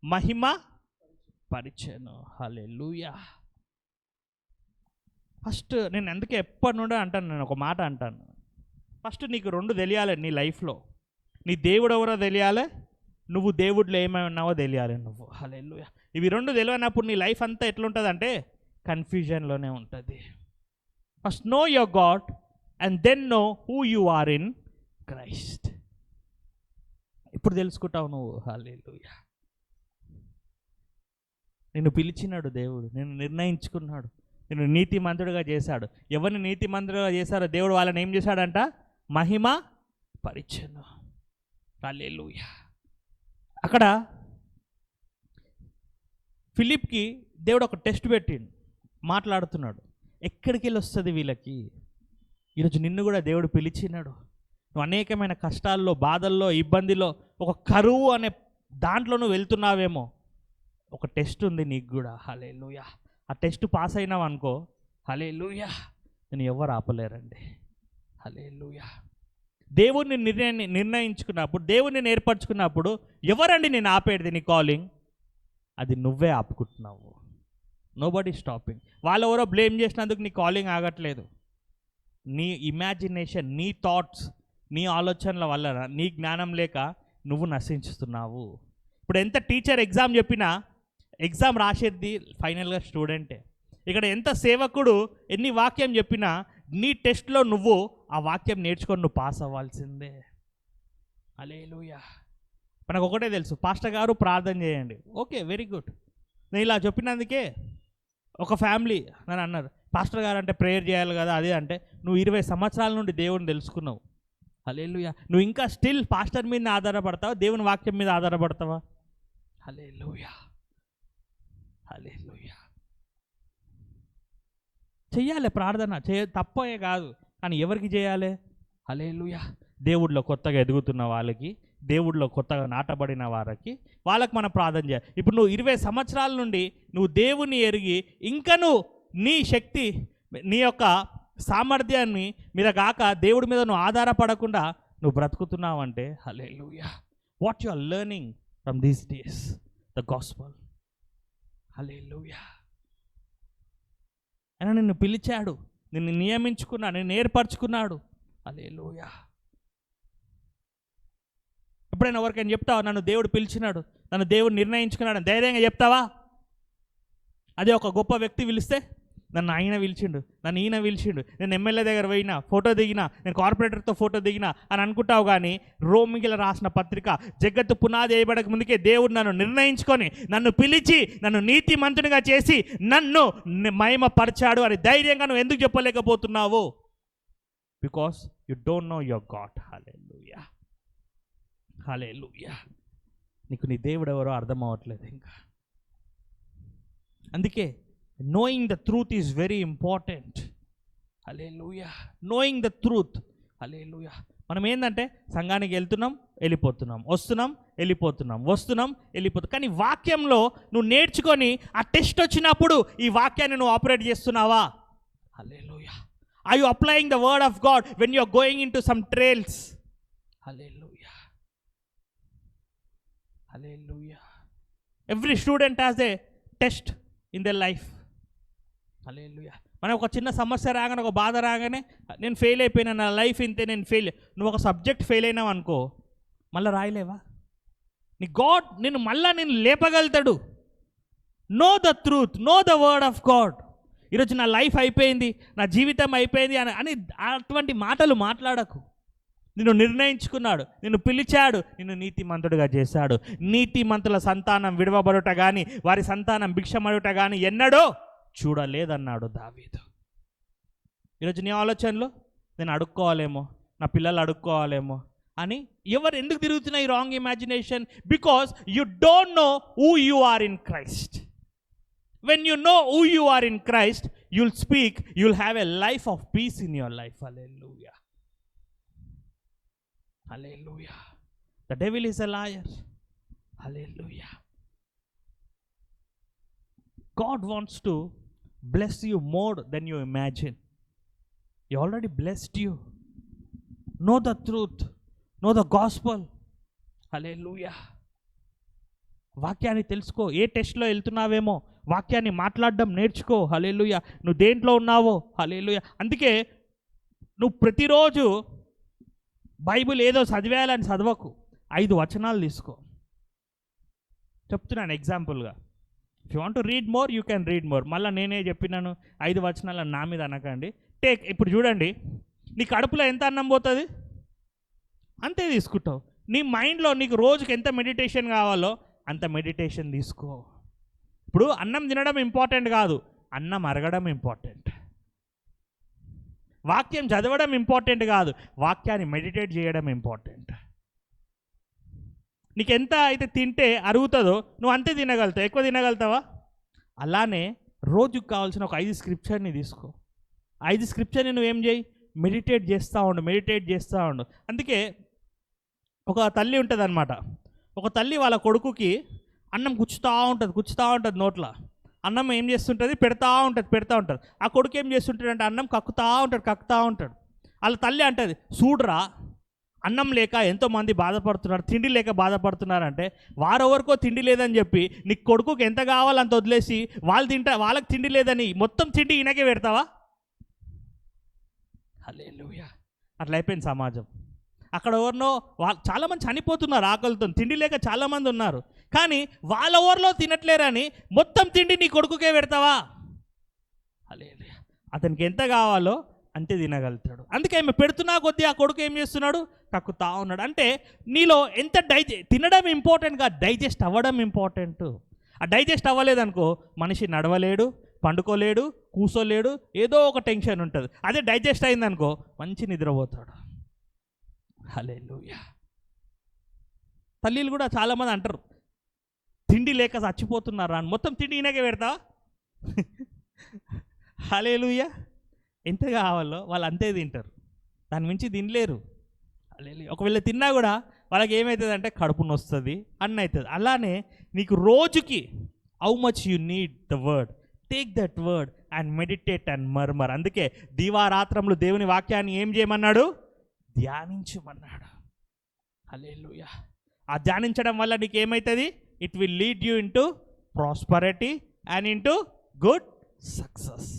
మహిమ పరిచాను. హల్లెలూయా. First నేను అందుకే ఎప్పటి నుండో అంటాను, నేను ఒక మాట అంటాను, ఫస్ట్ నీకు రెండు తెలియాలి నీ లైఫ్లో. నీ దేవుడు ఎవరో తెలియాలి, నువ్వు దేవుడిలో ఏమై ఉన్నావో తెలియాలి నువ్వు. హల్లెలూయా. ఇవి రెండు తెలియనప్పుడు నీ లైఫ్ అంతా ఎట్లుంటుంది అంటే కన్ఫ్యూజన్లోనే ఉంటుంది. First know your God and then know who you are in Christ. ఇప్పుడు తెలుసుకుంటావు నువ్వు. హల్లెలూయా. నిన్ను పిలిచినాడు దేవుడు, నిన్ను నిర్ణయించుకున్నాడు, నిన్ను నీతిమంతుడిగా చేశాడు. ఎవరిని నీతిమంతుడిగా చేశారో దేవుడు వాళ్ళని ఏం చేశాడంట? మహిమ పరిచను. హల్లెలూయా. అక్కడ ఫిలిప్కి దేవుడు ఒక టెస్ట్ పెట్టిండు, మాట్లాడుతున్నాడు. ఎక్కడికి వెళ్ళి వస్తుంది వీళ్ళకి? ఈరోజు నిన్ను కూడా దేవుడు పిలిచినాడు. నువ్వు అనేకమైన కష్టాల్లో, బాధల్లో, ఇబ్బందిలో, ఒక కరువు అనే దాంట్లో నువ్వు వెళ్తున్నావేమో. ఒక టెస్ట్ ఉంది నీకు కూడా. హల్లెలూయా. ఆ టెస్ట్ పాస్ అయినావు అనుకో, హల్లెలూయా, నేను ఎవరు ఆపలేరండి. హల్లెలూయా. దేవుడిని నిర్ణయించుకున్నప్పుడు, దేవుడిని ఏర్పరచుకున్నప్పుడు ఎవరండి నేను ఆపేది? నీ కాలింగ్ అది నువ్వే ఆపుకుంటున్నావు. Nobody stopping. వాళ్ళు ఎవరో బ్లేమ్ చేసినందుకు నీ కాలింగ్ ఆగట్లేదు. నీ ఇమాజినేషన్, నీ థాట్స్, నీ ఆలోచనల వల్ల, నీ జ్ఞానం లేక నువ్వు నశించుతున్నావు. ఇప్పుడు ఎంత టీచర్ ఎగ్జామ్ చెప్పినా ఎగ్జామ్ రాసేది ఫైనల్గా స్టూడెంటే. ఇక్కడ ఎంత సేవకుడు ఎన్ని వాక్యం చెప్పినా నీ టెస్ట్లో నువ్వు ఆ వాక్యం నేర్చుకొని నువ్వు పాస్ అవ్వాల్సిందే. హల్లెలూయా. మనకు ఒకటే తెలుసు, పాస్టర్ గారు ప్రార్థన చేయండి. Okay, very good. నేను ఇలా చెప్పినందుకే ఒక ఫ్యామిలీ నన్ను అన్నారు, పాస్టర్ గారు అంటే ప్రేయర్ చేయాలి కదా అది. అంటే నువ్వు 20 సంవత్సరాల నుండి దేవుడిని తెలుసుకున్నావు. హల్లెలూయా. నువ్వు ఇంకా స్టిల్ పాస్టర్ మీద ఆధారపడతావా, దేవుని వాక్యం మీద ఆధారపడతావా? హల్లెలూయా, హల్లెలూయా. చెయ్యాలి ప్రార్థన, తప్పే కాదు, కానీ ఎవరికి చేయాలి? హల్లెలూయా. దేవుడిలో కొత్తగా ఎదుగుతున్న వాళ్ళకి, దేవుడిలో కొత్తగా నాటబడిన వారికి, వాళ్ళకి మనం ప్రార్థన చేయాలి. ఇప్పుడు నువ్వు 20 సంవత్సరాల నుండి నువ్వు దేవుని ఎరిగి ఇంకా నువ్వు నీ శక్తి, నీ యొక్క సామర్థ్యాన్ని మీద కాక దేవుడి మీద నువ్వు ఆధారపడకుండా నువ్వు బ్రతుకుతున్నావు అంటే, hallelujah, what you are learning from these days the gospel. Hallelujah. ఆయన నిన్ను పిలిచాడు, నిన్ను నియమించుకున్నాడు, నిన్ను ఏర్పరచుకున్నాడు. హల్లెలూయా. ఎప్పుడైనా ఎవరికైనా చెప్తావా నన్ను దేవుడు పిలిచినాడు, నన్ను దేవుడు నిర్ణయించుకున్నాడు అని ధైర్యంగా చెప్తావా? అదే ఒక గొప్ప వ్యక్తి పిలిస్తే, నన్ను ఆయన పిలిచిండు, నన్ను ఈయన పిలిచిండు, నేను ఎమ్మెల్యే దగ్గర పోయినా, ఫోటో దిగినా, నేను కార్పొరేటర్తో ఫోటో దిగినా అని అనుకుంటావు. కానీ రోమిగిల రాసిన పత్రిక, జగత్తు పునాది వేయబడక ముందుకే దేవుడు నన్ను నిర్ణయించుకొని, నన్ను పిలిచి, నన్ను నీతిమంతునిగా చేసి, నన్ను మహిమపరిచాడు అని ధైర్యంగా నువ్వు ఎందుకు చెప్పలేకపోతున్నావు? Because you don't know your God. Hallelujah, hallelujah. నీకు నీ దేవుడు ఎవరో అర్థం అవ్వట్లేదు ఇంకా. అందుకే knowing the truth is very important. Hallelujah. knowing the truth. హల్లెలూయా. మనం ఏంటంటే సంఘానికి వెళ్తున్నాం, వెళ్ళిపోతున్నాం, వస్తున్నాం, వెళ్ళిపోతున్నాం, వస్తున్నాం, వెళ్ళిపోతున్నాం. కానీ వాక్యంలో నువ్వు నేర్చుకొని ఆ టెస్ట్ వచ్చినప్పుడు ఈ వాక్యాన్ని నువ్వు ఆపరేట్ చేస్తున్నావా? హల్లెలూయా. Are you applying the word of God when you are going into some trails? Hallelujah, hallelujah. Every student has a test in their life. హల్లెలూయా. మనం ఒక చిన్న సమస్య రాగానే, ఒక బాధ రాగానే, నేను ఫెయిల్ అయిపోయినా, నా లైఫ్ ఇంతే, నేను ఫెయిల్. నువ్వు ఒక సబ్జెక్ట్ ఫెయిల్ అయినావు అనుకో, మళ్ళీ రాయలేవా? నీ గాడ్ నిన్ను లేపగలుగుతాడు. Know the truth, know the word of God. ఈరోజు నా లైఫ్ అయిపోయింది, నా జీవితం అయిపోయింది అని అటువంటి మాటలు మాట్లాడకు. నిన్ను నిర్ణయించుకున్నాడు, నిన్ను పిలిచాడు, నిన్ను నీతిమంతుడిగా చేశాడు. నీతిమంతుల సంతానం విడవబడుట కానీ వారి సంతానం భిక్షమడుట కానీ ఎన్నడో చూడలేదన్నాడు దావీదు. ఈరోజు నీ ఆలోచనలో నేను అడుక్కోవాలేమో, నా పిల్లలు అడుక్కోవాలేమో అని ఎందుకు తిరుగుతున్నాయి wrong imagination? Because you don't know who you are in Christ. When you know who you are in Christ, you'll speak, you'll have a life of peace in your life. Hallelujah, hallelujah. The devil is a lawyer. Hallelujah. God wants to bless you more than you imagine. He already blessed you. Know the truth. Know the gospel. Hallelujah. వాక్యాన్ని తెలుసుకో. ఏ టెస్ట్లో వెళ్తున్నావేమో వాక్యాన్ని మాట్లాడడం నేర్చుకో. హల్లెలూయా. నువ్వు దేంట్లో ఉన్నావో. హల్లెలూయా. అందుకే నువ్వు ప్రతిరోజు బైబిల్ ఏదో చదివేయాలని చదవకు. 5 వచనాలు తీసుకో. చెప్తున్నాను ఎగ్జాంపుల్గా. If you want to read more, you can read more. మళ్ళీ నేనే చెప్పినాను 5 వచనాలు నా మీద అనకండి. ఇప్పుడు చూడండి, నీ కడుపులో ఎంత అన్నం పోతుంది అంతే తీసుకుంటావు. నీ మైండ్లో నీకు రోజుకి ఎంత మెడిటేషన్ కావాలో అంత మెడిటేషన్ తీసుకో. ఇప్పుడు అన్నం తినడం ఇంపార్టెంట్ కాదు, అన్నం అరగడం ఇంపార్టెంట్. వాక్యం చదవడం ఇంపార్టెంట్ కాదు, వాక్యాన్ని మెడిటేట్ చేయడం ఇంపార్టెంట్. నీకు ఎంత అయితే తింటే అరుగుతుందో నువ్వు అంతే తినగలుగుతావు. ఎక్కువ తినగలుగుతావా? అలానే రోజుకు కావాల్సిన ఒక 5 స్క్రిప్చర్ని తీసుకో. 5 స్క్రిప్చర్ని నువ్వేం చేయి? మెడిటేట్ చేస్తూ ఉండు. అందుకే ఒక తల్లి ఉంటుంది అనమాట. ఒక తల్లి వాళ్ళ కొడుకుకి అన్నం గుచ్చుతూ ఉంటుంది నోట్లో. అన్నం ఏం చేస్తుంటుంది? పెడతా ఉంటుంది. ఆ కొడుకు ఏం చేస్తుంటాడంటే అన్నం కక్కుతా ఉంటాడు. వాళ్ళ తల్లి అంటది, చూడరా అన్నం లేక ఎంతోమంది బాధపడుతున్నారు, తిండి లేక బాధపడుతున్నారంటే వారెవరికో తిండి లేదని చెప్పి నీ కొడుకుకి ఎంత కావాలో అంత వదిలేసి వాళ్ళకి తిండి లేదని మొత్తం తిండి ఈయనకే పెడతావా? హల్లెలూయా. అట్లా అయిపోయింది సమాజం. అక్కడ ఎవరినో చాలామంది చనిపోతున్నారు ఆకలితో, తిండి లేక చాలామంది ఉన్నారు. కానీ వాళ్ళ ఊరిలో తినట్లేరని మొత్తం తిండి నీ కొడుకుకే పెడతావా? హల్లెలూయా. అతనికి ఎంత కావాలో అంతే తినగలుగుతాడు. అందుకే ఆమె పెడుతున్నా కొద్దీ ఆ కొడుకు ఏం చేస్తున్నాడు? కక్కుతా ఉన్నాడు. అంటే నీలో ఎంత తినడం ఇంపార్టెంట్గా డైజెస్ట్ అవ్వడం ఇంపార్టెంట్. ఆ డైజెస్ట్ అవ్వలేదనుకో మనిషి నడవలేడు, పండుకోలేడు, కూసోలేడు, ఏదో ఒక టెన్షన్ ఉంటుంది. అదే డైజెస్ట్ అయిందనుకో మంచి నిద్రపోతాడు. హల్లెలూయా. తల్లిలు కూడా చాలామంది అంటారు తిండి లేక చచ్చిపోతున్నారా అని. మొత్తం తిండి ఈయనకే పెడతావా? హల్లెలూయా. ఎంత కావాలో వాళ్ళు అంతే తింటారు, దాని మించి తినలేరు. హల్లెలూయా. ఒకవేళ తిన్నా కూడా వాళ్ళకి ఏమవుతుంది అంటే కడుపు నొస్తుంది అన్న అవుతుంది. అలానే నీకు రోజుకి how much you need the word, take that word and meditate and murmur. అందుకే దీవారాత్రములు దేవుని వాక్యాన్ని ఏం చేయమన్నాడు? ధ్యానించమన్నాడు. హల్లెలూయా. ఆ ధ్యానించడం వల్ల నీకు ఏమవుతుంది? It will lead you into prosperity and into good success.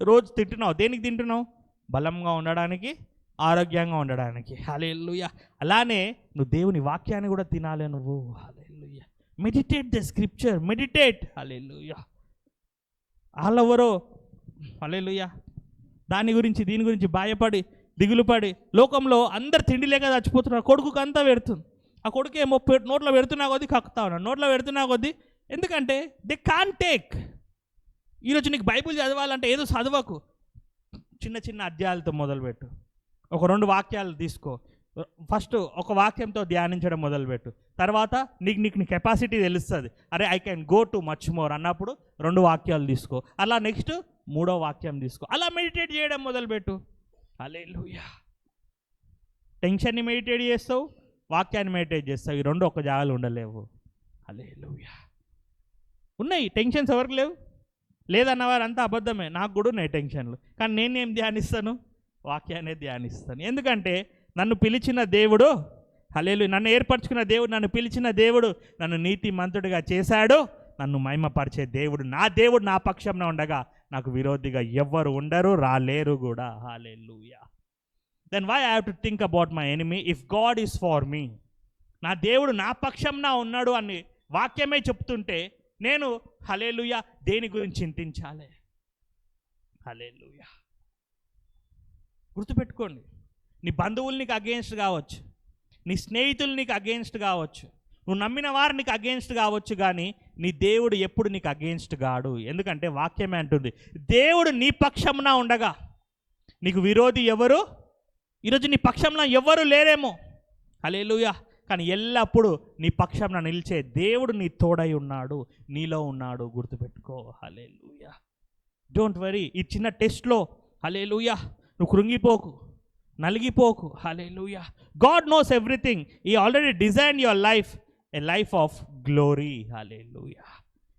రోజు తింటున్నావు, దేనికి తింటున్నావు? బలంగా ఉండడానికి, ఆరోగ్యంగా ఉండడానికి. హల్లెలూయా. అలానే నువ్వు దేవుని వాక్యాన్ని కూడా తినాలి నువ్వు. Hallelujah. Meditate the scripture, meditate. Hallelujah. వాళ్ళెవరో హల్లెలూయా దీని గురించి భయపడి దిగులుపడి లోకంలో అందరు తిండి లేక చచ్చిపోతున్నారు. కొడుకుకి అంతా పెడుతుంది. ఆ కొడుకు ఏమో నోట్లో పెడుతున్నా కొద్దీ కక్కుతా ఉన్నాడు, నోట్లో పెడుతున్నా కొద్దీ. ఎందుకంటే దే కాన్ టేక్. ఈరోజు నీకు బైబిల్ చదవాలంటే ఏదో చదవకు, చిన్న అధ్యాయాలతో మొదలుపెట్టు. ఒక 2 వాక్యాలు తీసుకో. ఫస్ట్ ఒక వాక్యంతో ధ్యానించడం మొదలుపెట్టు. తర్వాత నీకు నీ కెపాసిటీ తెలుస్తుంది. అరే I can go too much more అన్నప్పుడు 2 వాక్యాలు తీసుకో. అలా నెక్స్ట్ 3వ వాక్యం తీసుకో. అలా మెడిటేట్ చేయడం మొదలుపెట్టు. హల్లెలూయా. టెన్షన్ని మెడిటేట్ చేస్తావు, వాక్యాన్ని మెడిటేట్ చేస్తావు. ఈ 2 ఒక జాగాలు ఉండలేవు. హల్లెలూయా. ఉన్నాయి టెన్షన్స్, ఎవరికి లేవు? లేదన్నవారు అంతా అబద్ధమే. నాకు కూడా ఉన్నాయి టెన్షన్లు. కానీ నేనేం ధ్యానిస్తాను? వాక్యాన్ని ధ్యానిస్తాను. ఎందుకంటే నన్ను పిలిచిన దేవుడు, హల్లెలూయా, నన్ను ఏర్పరచుకున్న దేవుడు, నన్ను పిలిచిన దేవుడు నన్ను నీతిమంతుడిగా చేశాడు. నన్ను మహిమపరిచే దేవుడు నా పక్షంలో ఉండగా నాకు విరోధిగా ఎవ్వరు ఉండరు, రాలేరు కూడా. Hallelujah. Then why I have to think about my enemy if God is for me? నా దేవుడు నా పక్షంలో ఉన్నాడు అని వాక్యమే చెప్తుంటే నేను హల్లెలూయా దేని గురించి చింతించాలి? హల్లెలూయా. గుర్తుపెట్టుకోండి, నీ బంధువులు నీకు అగెయిన్స్ట్ కావచ్చు, నీ స్నేహితులు నీకు అగెయిన్స్ట్ కావచ్చు, నువ్వు నమ్మిన వారు నీకు అగెయిన్స్ట్ కావచ్చు, కానీ నీ దేవుడు ఎప్పుడు నీకు అగెయిన్స్ట్ కాడు. ఎందుకంటే వాక్యమే అంటుంది, దేవుడు నీ పక్షంన ఉండగా నీకు విరోధి ఎవరు? ఈరోజు నీ పక్షంలో ఎవరు లేరేమో, హల్లెలూయా, కానీ ఎల్లప్పుడూ నీ పక్షంన నిలిచే దేవుడు నీ తోడై ఉన్నాడు, నీలో ఉన్నాడు. గుర్తుపెట్టుకో. హల్లెలూయా. Don't worry. ఈ చిన్న టెస్ట్లో హల్లెలూయా నువ్వు కృంగిపోకు, నలిగిపోకు. Hallelujah. God knows everything. He already design your life a life of glory. Hallelujah.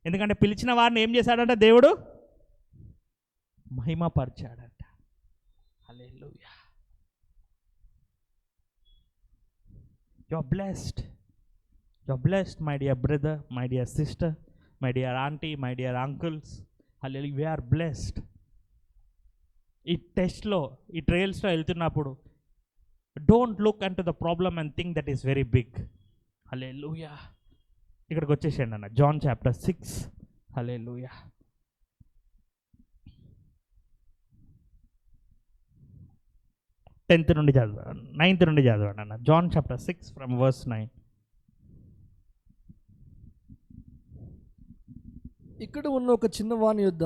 ఎందుకంటే పిలిచిన వారిని ఏం చేశాడంట? దేవుడు మహిమపరిచాడంట. హల్లెలూయా. You're blessed. You're blessed, my dear brother, my dear sister, my dear auntie, my dear uncles. Hallelujah. We are blessed. ఈ టెస్ట్లో, ఈ ట్రయల్స్లో వెళ్తున్నప్పుడు don't look unto the problem and think that is very big. Hallelujah. ఇక్కడికి వచ్చేసేయండి అన్న, John chapter 6. హల్లెలూయా. Tenth నుండి చదవండి, 9th నుండి చదవండి అన్న. John chapter 6 from verse 9. ఇక్కడ ఉన్న ఒక చిన్న వాని యొద్ద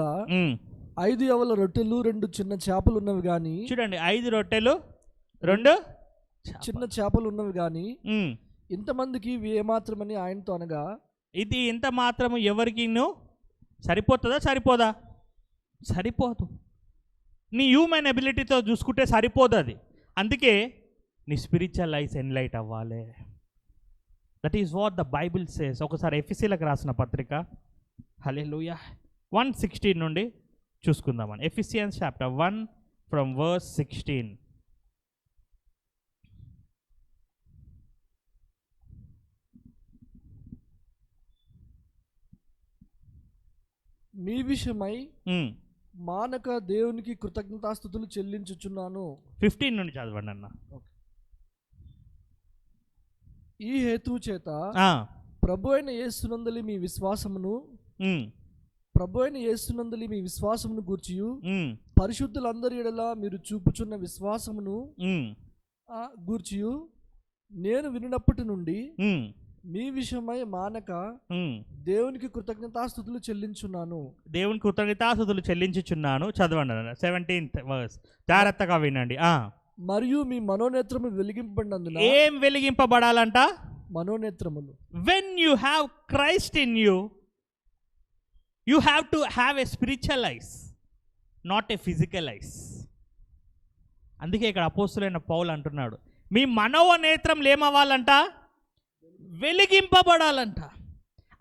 5 యవల రొట్టెలు 2 చిన్న చేపలు ఉన్నవి గాని. చూడండి, 5 రొట్టెలు 2 చిన్న చేపలు ఉన్నవి గాని ఇంతమందికి ఇవి ఏమాత్రమని ఆయనతో అనగా, ఇది ఇంత మాత్రము ఎవరికి సరిపోతుందా? సరిపోదా? సరిపోదు. నీ హ్యూమన్ ఎబిలిటీతో చూసుకుంటే సరిపోదు అది. అందుకే నీ స్పిరిచువల్ లైఫ్ ఎన్లైట్ అవ్వాలి. That is what the Bible says. ఒకసారి ఎఫెసీలకు రాసిన పత్రిక హల్లెలూయా 1:16 నుండి చూసుకుందామని. Ephesians chapter 1 from verse 16. మీ విషయమై మానక దేవునికి కృతజ్ఞతాస్తుతులు చెల్లించుచున్నాను. 15 నుండి చదవండి అన్న. ఈ హేతువు చేత ప్రభు అయిన యేసునందలి మీ విశ్వాసమును గూర్చియు పరిశుద్ధులందరి ఎడల మీరు చూపుచున్న విశ్వాసమును గూర్చియు నేను వినినప్పటి నుండి మీ విషయమై మానక దేవునికి కృతజ్ఞతాస్తుతులు చెల్లించున్నాను. దేవునికి కృతజ్ఞతాస్తుతులు చెల్లించుచున్నాను. చదవండి 17th వర్స్, జాగ్రత్తగా వినండి. మరియు మీ మనోనేత్రము వెలిగింపబడినందున. ఏం వెలిగింపబడాలంట? మనోనేత్రములు. When you have Christ in you, you have to have a spiritual eyes, not a physical eyes. అందుకే ఇక్కడ అపోస్తులైన పౌలు అంటున్నాడు, మీ మనోనేత్రములు ఏమవ్వాలంట? వెలిగింపబడాలంట.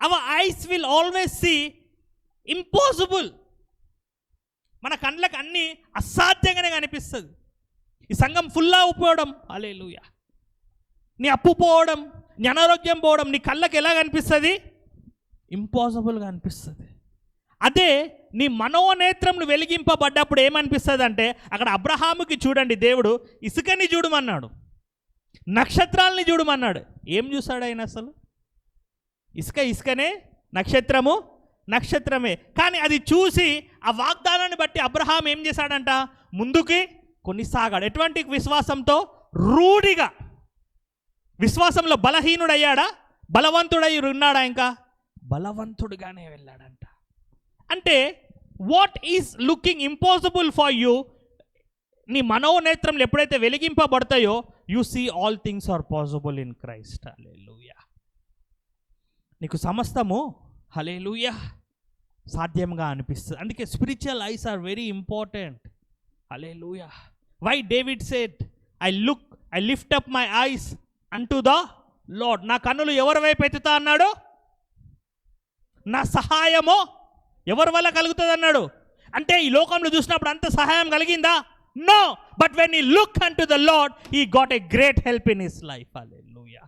Our eyes will always see impossible. మన కళ్ళకి అన్నీ అసాధ్యంగానే కనిపిస్తుంది. ఈ సంఘం ఫుల్లా పోవడం, హల్లెలూయా, నీ అప్పు పోవడం, నీ అనారోగ్యం పోవడం నీ కళ్ళకి ఎలా కనిపిస్తుంది? ఇంపాసిబుల్గా అనిపిస్తుంది. అదే నీ మనోనేత్రములు వెలిగింపబడ్డప్పుడు ఏమనిపిస్తుంది అంటే, అక్కడ అబ్రహాముకి చూడండి, దేవుడు ఇసుకని చూడమన్నాడు, నక్షత్రాలని చూడమన్నాడు. ఏం చూశాడు ఆయన? అసలు ఇసుకనే, నక్షత్రము నక్షత్రమే. కానీ అది చూసి ఆ వాగ్దానాన్ని బట్టి అబ్రహాం ఏం చేశాడంట? ముందుకి కొనిసాగాడు. ఎటువంటి విశ్వాసంతో? రూఢిగా. విశ్వాసంలో బలహీనుడయ్యాడా? బలవంతుడై ఉన్నాడా? ఇంకా బలవంతుడుగానే వెళ్ళాడంట. అంటే what is looking impossible for you, నీ మనోనేత్రంలో ఎప్పుడైతే వెలిగింపబడతాయో, you see all things are possible in Christ. Hallelujah. నీకు సమస్తము హల్లెలూయా సాధ్యంగా అనిపిస్తుంది. అందుకే spiritual eyes are very important. Hallelujah. Why David said, I lift up my eyes unto the Lord. నా కన్నులు ఎవరి వైపు ఎత్తుతా అన్నాడు? నా సహాయము ఎవరి వల్ల కలుగుతుంది అన్నాడు. అంటే ఈ లోకంలో చూసినప్పుడు అంత సహాయం కలిగిందా? No. But when he look unto the Lord, he got a great help in his life. Hallelujah.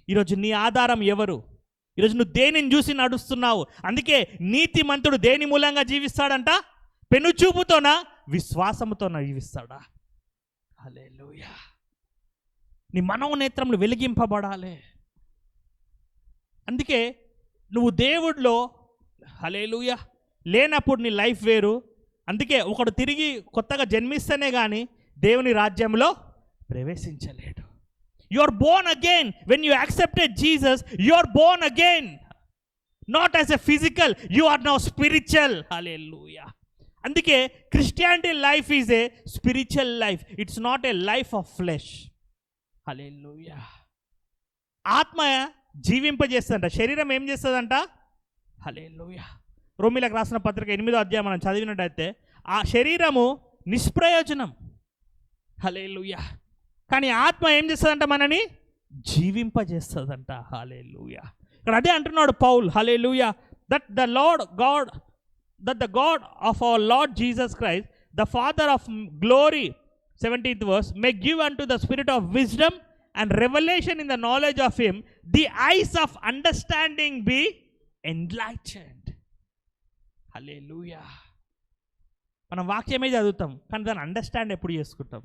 ఈరోజు నీ ఆధారం ఎవరు? ఈరోజు నువ్వు దేనిని చూసి నడుస్తున్నావు? అందుకే నీతిమంతుడు దేని మూలంగా జీవిస్తాడంట? పెనుచూపుతోనా, విశ్వాసముతోనా జీవిస్తాడా? హల్లెలూయా. నీ మనోనేత్రములు వెలిగింపబడాలి. అందుకే నువ్వు దేవుడిలో హల్లెలూయా. లేనప్పుడు నీ లైఫ్ వేరు. అందుకే ఒకడు తిరిగి కొత్తగా జన్మిస్తేనే కానీ దేవుని రాజ్యంలో ప్రవేశించలేడు. You are born again. When you accepted Jesus, you are born again. Not as a physical, you are now spiritual. Hallelujah. అందుకే Christianity life is a spiritual life. It's not a life of flesh. Hallelujah. ఆత్మ జీవింపజేస్తుందంట, శరీరం ఏం చేస్తుందంట? హల్లెలూయా. రోమీలకు రాసిన పత్రిక 8వ అధ్యాయం మనం చదివినట్టయితే ఆ శరీరము నిష్ప్రయోజనం. హల్లెలూయా. కానీ ఆత్మ ఏం చేస్తుందంట? మనని జీవింపజేస్తుందంట. హల్లెలూయా. ఇక్కడ అదే అంటున్నాడు Paul. Hallelujah. That the Lord God, that the God of our Lord Jesus Christ, the Father of glory, 17th verse, may give unto the spirit of wisdom and revelation in the knowledge of him, the eyes of understanding be enlightened. Hallelujah. మనం వాక్యమే చదువుతాం కానీ దాన్ని understand ఎప్పుడు చేసుకుంటాం?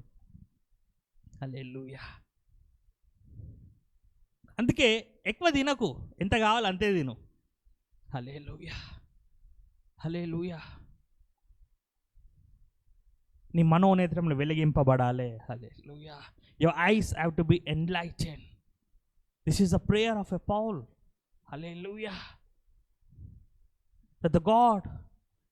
హల్లెలూయా. అందుకే ఎక్కువ తినకు, ఎంత కావాలి అంతే తిను. హల్లెలూయా. హల్లెలూయా. నీ మనోనేత్రములు వెలిగింపబడాలి. Hallelujah. Your eyes have to be enlighten. This is the prayer of a Paul. Hallelujah. That the God,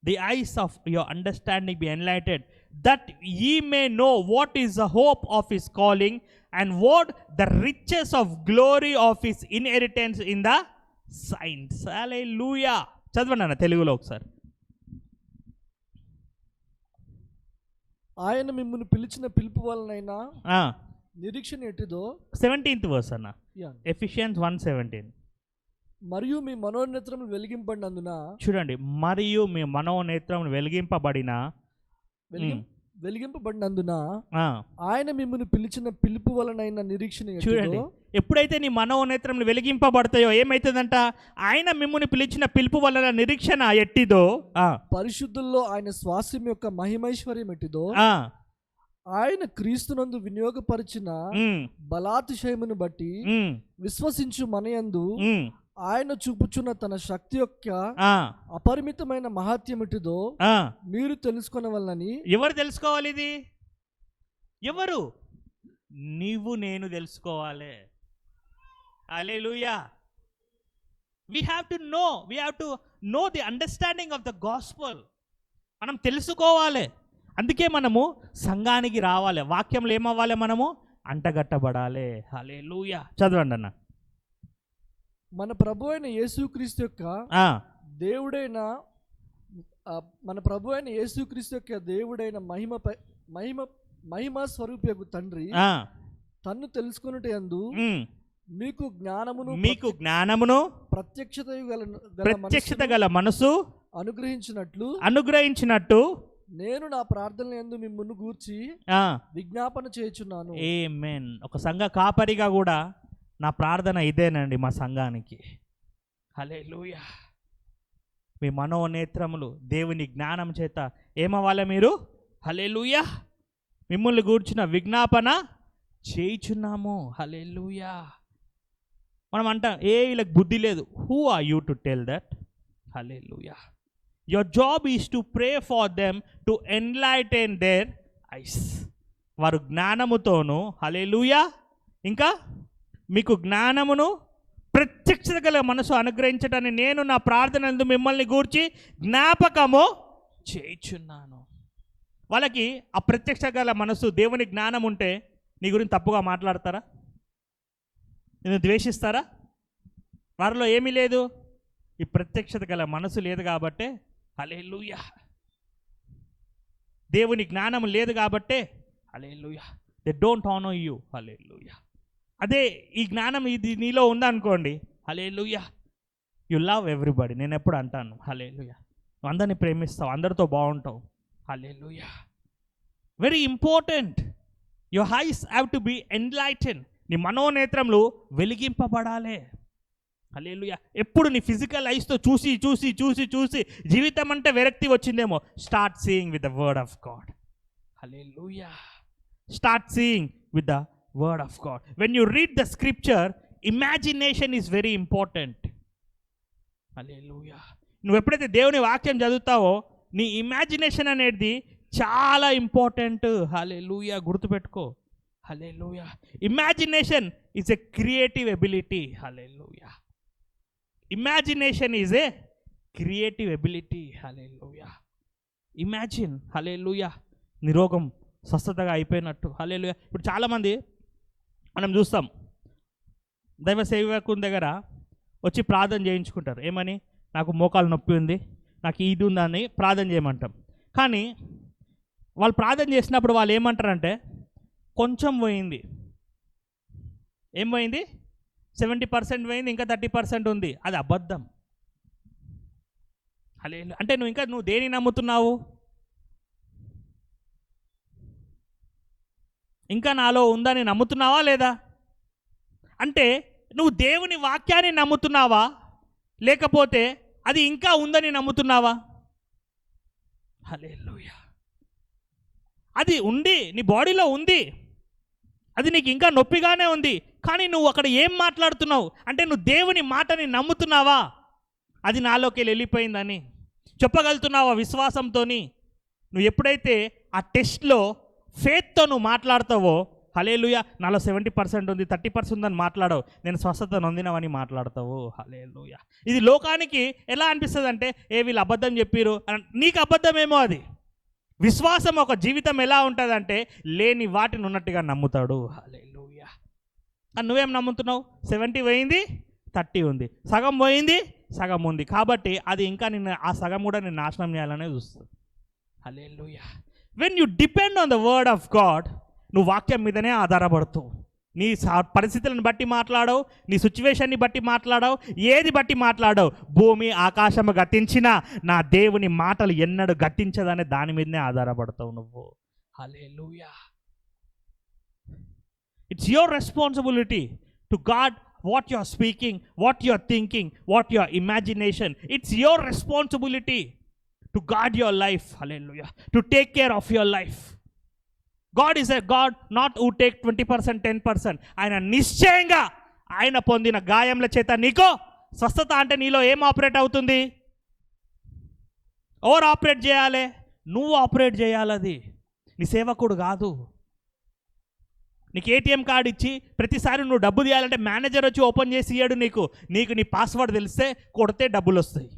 the eyes of your understanding be enlighted, that ye may know what is the hope of his calling and what the riches of glory of his inheritance in the saints. హల్లెలూయా. చదవండి అన్న తెలుగులో ఒకసారి. ఆయన మిమ్మల్ని పిలిచిన పిలుపు వలనైనా నిరీక్షణ ఎట్టిదో. 17th verse అన్న, ఎఫిషియన్స్ 1:17. మరియు మీ మనోనేత్రములు వెలిగింపబడినందున. చూడండి, మరియు మీ మనోనేత్రములు వెలిగింపబడిన వెలిగింపబడినందున ఆయన మిమ్మల్ని పిలిచిన పిలుపు వలనైన నిరీక్షణ. చూడండి, ఎప్పుడైతే నీ మనోనేత్రములు వెలిగింపబడతాయో ఏమైతుందంట? ఆయన మిమ్మల్ని పిలిచిన పిలుపు వలన నిరీక్షణ ఎట్టిదో, పరిశుద్ధుల్లో ఆయన స్వాస్యం యొక్క మహిమైశ్వర్యం ఎట్టిదో, ఆయన క్రీస్తునందు వినియోగపరిచిన బలాతిశయమును బట్టి విశ్వసించు మనయందు ఆయన చూపుచున్న తన శక్తి యొక్క అపరిమితమైన మహాత్యమిటిదో మీరు తెలుసుకొనవలనని. ఎవరు తెలుసుకోవాలి ఇది? ఎవరు? నీవు నేను తెలుసుకోవాలి. హల్లెలూయా. we have to know the understanding of the gospel. మనం తెలుసుకోవాలి. అందుకే మనము సంఘానికి రావాలి. వాక్యంలో ఏమవ్వాలి? మనము అంటగట్టబడాలి. హల్లెలూయా. చదవండి అన్న. మన ప్రభు అయిన యేసుక్రీస్తు యొక్క దేవుడైన దేవుడైన మహిమ స్వరూపకు తండ్రి తన్ను తెలుసుకొనుటయందు మీకు జ్ఞానమును ప్రత్యక్షత గల మనసు అనుగ్రహించినట్టు నేను నా ప్రార్థనల యందు మిమ్మును గూర్చి విజ్ఞాపన చేయుచున్నాను. ఆమేన్. ఒక సంఘ కాపరిగా కూడా నా ప్రార్థన ఇదేనండి మా సంఘానికి. హల్లెలూయా. మీ మనోనేత్రములు దేవుని జ్ఞానం చేత ఏమవ్వాలి మీరు? హల్లెలూయా. మిమ్మల్ని గూర్చిన విజ్ఞాపన చేయుచున్నాము. హల్లెలూయా. మనం అంటాం వీళ్ళకి బుద్ధి లేదు. Who are you to tell that? Hallelujah. Your job is to pray for them to enlighten their eyes. వారు జ్ఞానముతోను, హల్లెలూయా, ఇంకా మీకు జ్ఞానమును ప్రత్యక్షత గల మనసు అనుగ్రహించటాన్ని నేను నా ప్రార్థన మిమ్మల్ని గూర్చి జ్ఞాపకము చేయుచున్నాను. వాళ్ళకి ఆ ప్రత్యక్ష గల మనసు, దేవుని జ్ఞానం ఉంటే నీ గురించి తప్పుగా మాట్లాడతారా? నేను ద్వేషిస్తారా? వారిలో ఏమీ లేదు. ఈ ప్రత్యక్షత గల మనసు లేదు కాబట్టే హల్లెలూయా. దేవుని జ్ఞానం లేదు కాబట్టే hallelujah. They don't honour you. Hallelujah. అదే ఈ జ్ఞానం ఇది నీలో ఉందనుకోండి, హల్లెలూయా, యు లవ్ ఎవ్రీబడి. నేను ఎప్పుడు అంటాను హల్లెలూయా, నువ్వు అందరినీ ప్రేమిస్తావు, అందరితో బాగుంటావు. Hallelujah. Very important. Your eyes have to be enlighten. నీ మనోనేత్రములు వెలిగింపబడాలి. హల్లెలూయా. ఎప్పుడు నీ ఫిజికల్ ఐస్తో చూసి చూసి చూసి చూసి జీవితం అంటే విరక్తి వచ్చిందేమో. Start seeing with the word of God. Hallelujah. Start seeing with the word of God. When you read the scripture, imagination is very important. Hallelujah. నువ్వు ఎప్పుడైతే దేవుని వాక్యం చదువుతావో నీ ఇమాజినేషన్ అనేది చాలా ఇంపార్టెంట్. హల్లెలూయా, గుర్తుపెట్టుకో. Hallelujah. Imagination is a creative ability. Hallelujah. Imagination is a creative ability. Hallelujah. Imagine. Hallelujah. నిరోగం స్వస్థతగా అయిపోయినట్టు. హల్లెలూయా. ఇప్పుడు చాలామంది మనం చూస్తాం దైవ సేవకుని దగ్గర వచ్చి ప్రార్థన చేయించుకుంటారు. ఏమని? నాకు మోకాలు నొప్పి ఉంది, నాకు ఇది ఉందని ప్రార్థన చేయమంటాం. కానీ వాళ్ళు ప్రార్థన చేసినప్పుడు వాళ్ళు ఏమంటారంటే కొంచెం పోయింది. ఏం పోయింది? 70% పోయింది, ఇంకా 30% ఉంది. అది అబద్ధం. హల్లెలూయా. అంటే నువ్వు దేని నమ్ముతున్నావు? ఇంకా నాలో ఉందని నమ్ముతున్నావా లేదా? అంటే నువ్వు దేవుని వాక్యాన్ని నమ్ముతున్నావా, లేకపోతే అది ఇంకా ఉందని నమ్ముతున్నావా? హల్లెలూయా. అది ఉంది, నీ బాడీలో ఉంది, అది నీకు ఇంకా నొప్పిగానే ఉంది. కానీ నువ్వు అక్కడ ఏం మాట్లాడుతున్నావు అంటే నువ్వు దేవుని మాటని నమ్ముతున్నావా? అది నాలోకి వెళ్ళిపోయిందని చెప్పగలుగుతున్నావా విశ్వాసంతో? నువ్వు ఎప్పుడైతే ఆ టెస్ట్లో ఫేత్తో నువ్వు మాట్లాడతావో, హల్లెలూయా, నాలో 70% ఉంది, 30% ఉందని మాట్లాడవు, నేను స్వస్థత నొందినవని మాట్లాడతావు. హల్లెలూయా. ఇది లోకానికి ఎలా అనిపిస్తుంది అంటే వీళ్ళు అబద్ధం చెప్పిరు, నీకు అబద్ధమేమో. అది విశ్వాసం ఒక జీవితం ఎలా ఉంటుందంటే లేని వాటిని ఉన్నట్టుగా నమ్ముతాడు. హల్లెలూయా. నువ్వేం నమ్ముతున్నావు? 70 పోయింది, 30 ఉంది, సగం పోయింది, సగం ఉంది. కాబట్టి అది ఇంకా నిన్ను ఆ సగం కూడా నేను నాశనం చేయాలనే చూస్తుంది. Hallelujah. When you depend on the word of God, నువ్వు వాక్యం మీదనే ఆధారపడుతావు. నీ పరిస్థితులను బట్టి మాట్లాడవు, నీ సిచ్యువేషన్ని బట్టి మాట్లాడవు, ఏది బట్టి మాట్లాడవు. భూమి ఆకాశము గతించినా నా దేవుని మాటలు ఎన్నడూ గతించదనే దాని మీదనే ఆధారపడతావు నువ్వు. Hallelujah. It's your responsibility to God what you are speaking, what you are thinking, what your imagination. It's your responsibility to guard your life. Hallelujah. To take care of your life. God is a God not who take 20%, 10%. ఆయన నిశ్చయంగా ఆయన పొందిన గాయముల చేత నీకో స్వస్థత. అంటే నీలో ఏం ఆపరేట్ అవుతుంది? ఎవరు ఆపరేట్ చేయాలి? నువ్వు ఆపరేట్ చేయాలి. అది నీ సేవకుడు కాదు. నీకు ఏటీఎం కార్డు ఇచ్చి ప్రతిసారి నువ్వు డబ్బు తీయాలంటే మేనేజర్ వచ్చి ఓపెన్ చేసి ఇయ్యాడు. నీకు నీ పాస్వర్డ్ తెలిస్తే కొడితే డబ్బులు వస్తాయి.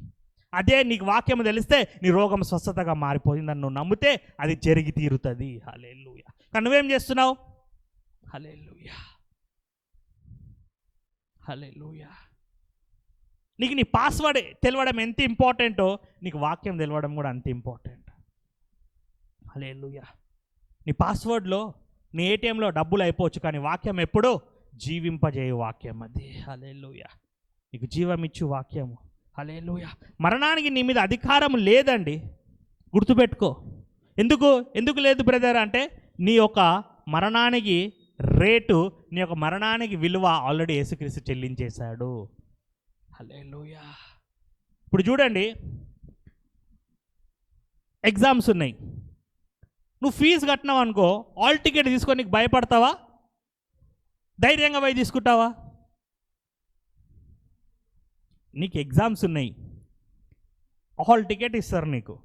అదే నీకు వాక్యం తెలిస్తే నీ రోగం స్వస్థతగా మారిపోయిందని నువ్వు నమ్మితే అది జరిగి తీరుతుంది. హల్లెలూయా. కానీ నువ్వేం చేస్తున్నావు? హల్లెలూయా. హల్లెలూయా. నీకు నీ పాస్వర్డ్ తెలవడం ఎంత ఇంపార్టెంటో నీకు వాక్యం తెలవడం కూడా అంత ఇంపార్టెంట్. హల్లెలూయా. నీ పాస్వర్డ్లో నీ ఏటీఎంలో డబ్బులు అయిపోవచ్చు, కానీ వాక్యం ఎప్పుడూ జీవింపజేయు వాక్యం అది. హల్లెలూయా. నీకు జీవం ఇచ్చు వాక్యము. హల్లెలూయా. మరణానికి నీ మీద అధికారం లేదండి, గుర్తుపెట్టుకో. ఎందుకు లేదు బ్రదర్ అంటే నీ యొక్క మరణానికి రేటు, నీ యొక్క మరణానికి విలువ ఆల్రెడీ యేసుక్రీస్తు చెల్లించేశాడు. హల్లెలూయా. ఇప్పుడు చూడండి, ఎగ్జామ్స్ ఉన్నాయి, నువ్వు ఫీజు కట్టినావు అనుకో, హాల్ టికెట్ తీసుకొని నీకు భయపడతావా? ధైర్యంగా పోయి తీసుకుంటావా? నీకు ఎగ్జామ్స్ ఉన్నాయి, హాల్ టికెట్ ఇస్తారు నీకు,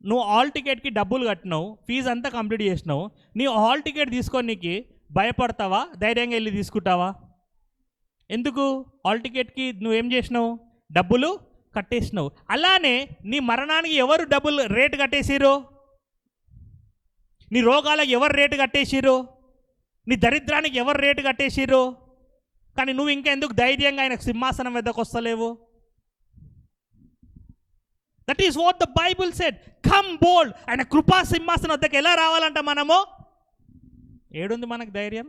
నువ్వు హాల్ టికెట్కి డబ్బులు కట్టినావు, ఫీజు అంతా కంప్లీట్ చేసినావు, నీ హాల్ టికెట్ తీసుకొని నీకు భయపడతావా? ధైర్యంగా వెళ్ళి తీసుకుంటావా? ఎందుకు? హాల్ టికెట్కి నువ్వేం చేసినావు? డబ్బులు కట్టేసినావు. అలానే నీ మరణానికి ఎవరు డబ్బులు రేటు కట్టేసిరు? నీ రోగాలకు ఎవరు రేటు కట్టేసిరు? నీ దరిద్రానికి ఎవరు రేటు కట్టేసిరు? కానీ నువ్వు ఇంకా ఎందుకు ధైర్యంగా ఆయన సింహాసనం వద్దకు వస్తలేవు? That is what the Bible said, come bold. ఆయన కృపా సింహాసనం వద్దకు ఎలా రావాలంట మనము? ఏడుంది మనకు ధైర్యం?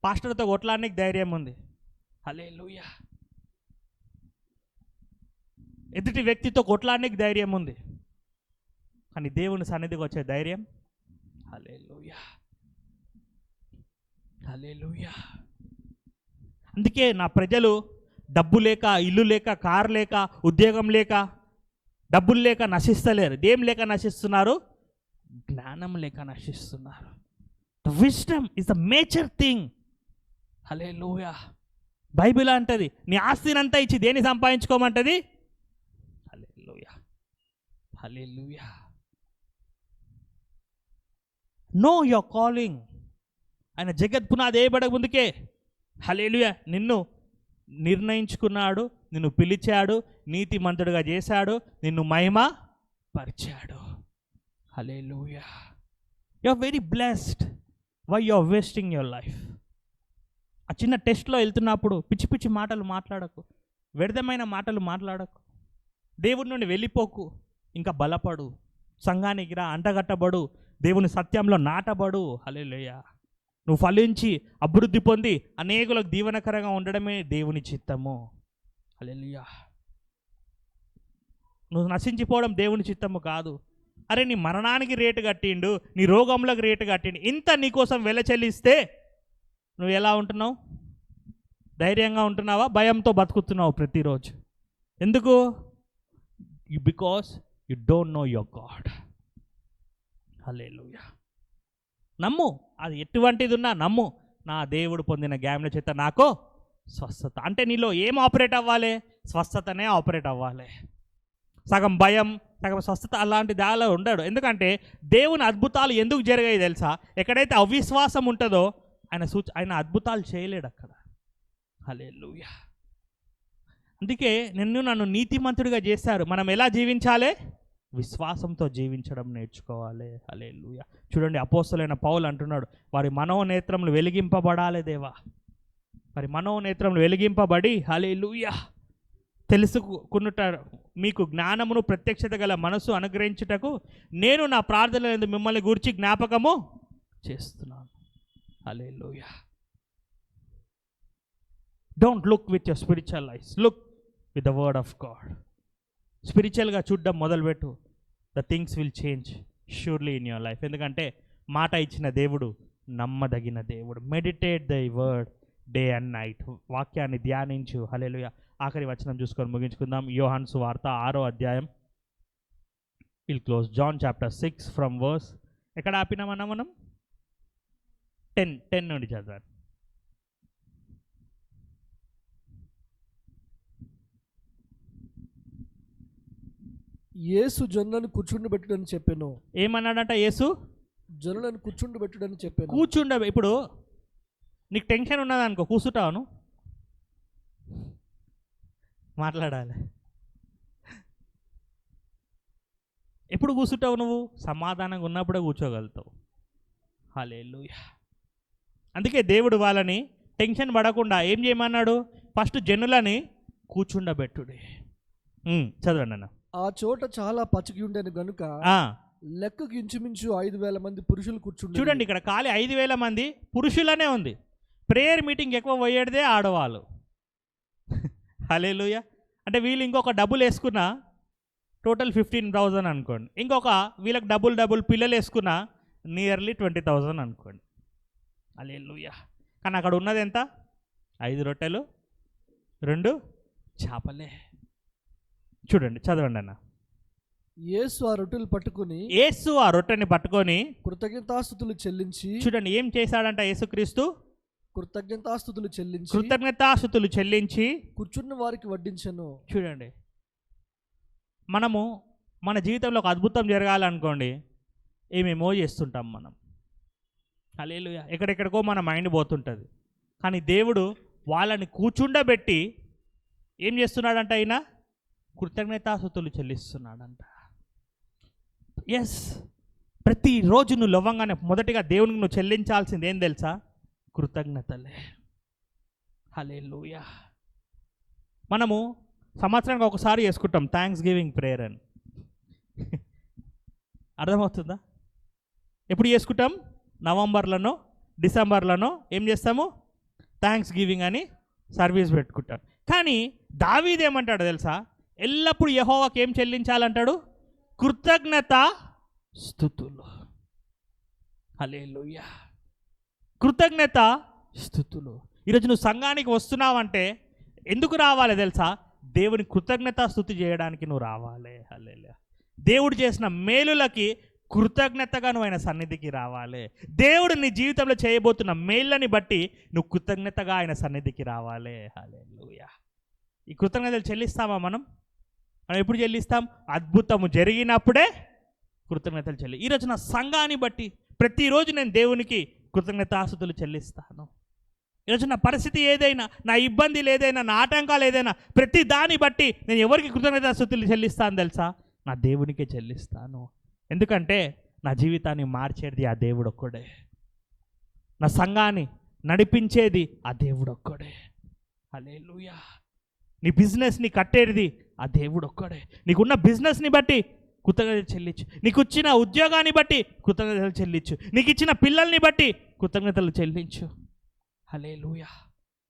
పాస్టర్తో కొట్లాడడానికి ధైర్యం ఉంది. హల్లెలూయా. ఎదుటి వ్యక్తితో కొట్లాడడానికి ధైర్యం ఉంది, కానీ దేవుని సన్నిధికి వచ్చే ధైర్యం. హల్లెలూయా. హల్లెలూయా. అందుకే నా ప్రజలు డబ్బు లేక, ఇల్లు లేక, కారు లేక, ఉద్యోగం లేక, డబ్బులు లేక నశిస్తలేరు. దేం లేక నశిస్తున్నారు? జ్ఞానం లేక నశిస్తున్నారు. The wisdom is the major thing. Hallelujah. Bible అంటది నీ ఆస్తినంతా ఇచ్చి దేన్ని సంపాదించుకోమంటది? హల్లెలూయా. Know your calling. ఆయన జగత్ పునాది వేయబడక ముందుకే హల్లెలూయా నిన్ను నిర్ణయించుకున్నాడు, నిన్ను పిలిచాడు, నీతిమంతుడిగా చేశాడు, నిన్ను మహిమ పరిచాడు. Hallelujah. You are very blessed. Why you are wasting your life? ఆ చిన్న టెస్ట్లో వెళ్తున్నప్పుడు పిచ్చి పిచ్చి మాటలు మాట్లాడకు, వ్యర్థమైన మాటలు మాట్లాడకు, దేవుడి నుండి వెళ్ళిపోకు, ఇంకా బలపడు, సంఘానికి రా, అంటగట్టబడు, దేవుని సత్యంలో నాటబడు. హల్లెలూయా. నువ్వు ఫలించి అభివృద్ధి పొంది అనేకులకు దీవెనకరంగా ఉండడమే దేవుని చిత్తము. హల్లెలూయా. నువ్వు నశించిపోవడం దేవుని చిత్తము కాదు. అరే నీ మరణానికి రేటు కట్టిండు, నీ రోగంలోకి రేటు కట్టిండు, ఇంత నీకోసం వెల చెల్లిస్తే నువ్వు ఎలా ఉంటున్నావు? ధైర్యంగా ఉంటున్నావా? భయంతో బతుకుతున్నావు ప్రతిరోజు. ఎందుకు? Because you don't know your God. Hallelujah. నమ్ము, అది ఎటువంటిది ఉన్నా నమ్ము. నా దేవుడు పొందిన గాయముల చేత నాకు స్వస్థత. అంటే నీలో ఏం ఆపరేట్ అవ్వాలి? స్వస్థతనే ఆపరేట్ అవ్వాలి. సగం భయం, సగం స్వస్థత అలాంటి దానిలో ఉండడు. ఎందుకంటే దేవుని అద్భుతాలు ఎందుకు జరిగాయి తెలుసా? ఎక్కడైతే అవిశ్వాసం ఉంటుందో ఆయన అద్భుతాలు చేయలేడు అక్కడ. హల్లెలూయా. అందుకే నన్ను నీతిమంతుడిగా చేశారు. మనం ఎలా జీవించాలి? విశ్వాసంతో జీవించడం నేర్చుకోవాలి. హల్లెలూయా. చూడండి, అపోస్తలుడైన పౌలు అంటున్నాడు, వారి మనోనేత్రములు వెలిగింపబడాలి దేవా. వారి మనోనేత్రములు వెలిగింపబడి హల్లెలూయా తెలుసుకునుట, మీకు జ్ఞానమును ప్రత్యక్షత గల మనసు అనుగ్రహించుటకు నేను నా ప్రార్థనలందు మిమ్మల్ని గురించి జ్ఞాపకము చేస్తున్నాను. Hallelujah. Don't look with your spiritual eyes, look with the word of God. స్పిరిచువల్గా చూడడం మొదలుపెట్టు. The things will change surely in your life. ఎందుకంటే మాట ఇచ్చిన దేవుడు నమ్మదగిన దేవుడు. Meditate the word day and night. వాక్యాన్ని ధ్యానించు. హల్లెలూయా. ఆఖరి వచనం చూసుకొని ముగించుకుందాం. యోహాను సువార్త 6వ అధ్యాయం. Will close John chapter 6 from verse ఎక్కడ ఆపినామన్నా మనం? 10 నుండి చదవాలి. యేసు జనులను కూర్చుండబెట్టుడని చెప్పాను. ఏమన్నాడంట యేసు? జనులను కూర్చుండబెట్టుడని చెప్పాను. ఇప్పుడు నీకు టెన్షన్ ఉన్నదనుకో, కూర్చుంటావు, మాట్లాడాలి. ఎప్పుడు కూర్చుంటావు నువ్వు? సమాధానంగా ఉన్నప్పుడే కూర్చోగలుగుతావు. హల్లెలూయా. అందుకే దేవుడు వాళ్ళని టెన్షన్ పడకుండా ఏం చేయమన్నాడు? ఫస్ట్ జనులని కూర్చుండబెట్టుడే. చదవండి అన్న. ఆ చోట చాలా పచ్చికి ఉండేది గనుక లెక్కకు ఇంచుమించు 5,000 మంది పురుషులు కూర్చుంటారు. చూడండి, ఇక్కడ ఖాళీ 5,000 మంది పురుషులనే ఉంది. ప్రేయర్ మీటింగ్ ఎక్కువ పోయేదే ఆడవాళ్ళు. హల్లెలూయా. అంటే వీళ్ళు ఇంకొక డబ్బులు వేసుకున్నా టోటల్ 15,000 అనుకోండి. ఇంకొక వీళ్ళకి డబుల్ పిల్లలు వేసుకున్నా నియర్లీ 20,000 అనుకోండి. హల్లెలూయా. కానీ అక్కడ ఉన్నది ఎంత? 5 రొట్టెలు 2 చేపలే. చూడండి, చదవండి అన్న. యేసు ఆ రొట్టెని పట్టుకొని కృతజ్ఞతాస్తుతులు చెల్లించి. చూడండి ఏం చేశాడంట యేసుక్రీస్తు? కృతజ్ఞతాస్తుతులు చెల్లించి కూర్చున్న వారికి వడ్డించెను. చూడండి, మనము మన జీవితంలో ఒక అద్భుతం జరగాలనుకోండి, ఏమేమో చేస్తుంటాం మనం. హల్లెలూయా. ఎక్కడెక్కడికో మన మైండ్ పోతుంటుంది. కానీ దేవుడు వాళ్ళని కూర్చుండబెట్టి ఏం చేస్తున్నాడంట? ఆయన కృతజ్ఞతాస్తుతులు చెల్లిస్తున్నాడంట. ఎస్, ప్రతిరోజు నువ్వు లవ్వంగానే మొదటిగా దేవునికి నువ్వు చెల్లించాల్సింది ఏం తెలుసా? కృతజ్ఞతలే. హల్లెలూయా. మనము సంవత్సరానికి ఒకసారి చేసుకుంటాం థ్యాంక్స్ గివింగ్ ప్రేయర్ అని. అర్థమవుతుందా? ఎప్పుడు చేసుకుంటాం? నవంబర్లోనో డిసెంబర్లోనో ఏం చేస్తాము? థ్యాంక్స్ గివింగ్ అని సర్వీస్ పెట్టుకుంటాం. కానీ దావీదు ఏమంటాడు తెలుసా? ఎల్లప్పుడూ యెహోవాకి ఏం చెల్లించాలంటాడు? కృతజ్ఞత స్తుతులు. హల్లెలూయా. కృతజ్ఞత స్తుతులు. ఈరోజు నువ్వు సంఘానికి వస్తున్నావంటే ఎందుకు రావాలి తెలుసా? దేవుని కృతజ్ఞత స్తుతి చేయడానికి నువ్వు రావాలి. హల్లెలూయా. దేవుడు చేసిన మేలులకి కృతజ్ఞతగా నువ్వు ఆయన సన్నిధికి రావాలి. దేవుడు నీ జీవితంలో చేయబోతున్న మేళ్ళని బట్టి నువ్వు కృతజ్ఞతగా ఆయన సన్నిధికి రావాలి. హల్లెలూయా. ఈ కృతజ్ఞతలు చెల్లిస్తామా మనం? మనం ఎప్పుడు చెల్లిస్తాం? అద్భుతము జరిగినప్పుడే కృతజ్ఞతలు చెల్లి. ఈరోజు నా సంఘాన్ని బట్టి ప్రతిరోజు నేను దేవునికి కృతజ్ఞతాస్తుతులు చెల్లిస్తాను. ఈరోజు నా పరిస్థితి ఏదైనా, నా ఇబ్బందులు ఏదైనా, నా ఆటంకాలు ఏదైనా, ప్రతి దాన్ని బట్టి నేను ఎవరికి కృతజ్ఞతాస్తుతులు చెల్లిస్తాను తెలుసా? నా దేవునికే చెల్లిస్తాను. ఎందుకంటే నా జీవితాన్ని మార్చేది ఆ దేవుడు ఒక్కడే. నా సంఘాన్ని నడిపించేది ఆ దేవుడు ఒక్కడే. హల్లెలూయా. నీ బిజినెస్ని కట్టేది ఆ దేవుడు ఒక్కడే. నీకున్న బిజినెస్ని బట్టి కృతజ్ఞతలు చెల్లించు. నీకు ఇచ్చిన ఉద్యోగాన్ని బట్టి కృతజ్ఞతలు చెల్లించు. నీకు ఇచ్చిన పిల్లల్ని బట్టి కృతజ్ఞతలు చెల్లించు. Hallelujah.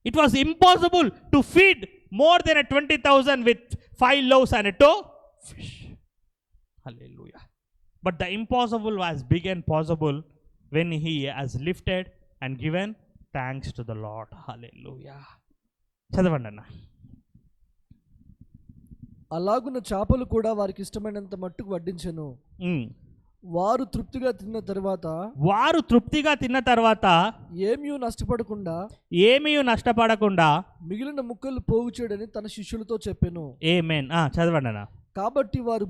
It was impossible to feed more than 20,000 with 5 loaves and a 2 fish. Hallelujah. But the impossible was big and possible when he has lifted and given thanks to the Lord. Hallelujah. చదవండి అన్న. అలాగున్న చేపలు కూడా వారికి ఇష్టమైనంత మట్టుకు వడ్డించెను. వారు తృప్తిగా తిన్న తర్వాత ఏమీ నష్టపడకుండా మిగిలిన ముక్కలు పోగు చేయడని తన శిష్యులతో చెప్పెను. ఆమేన్. చదవండి అన్న. కాబట్టి వారు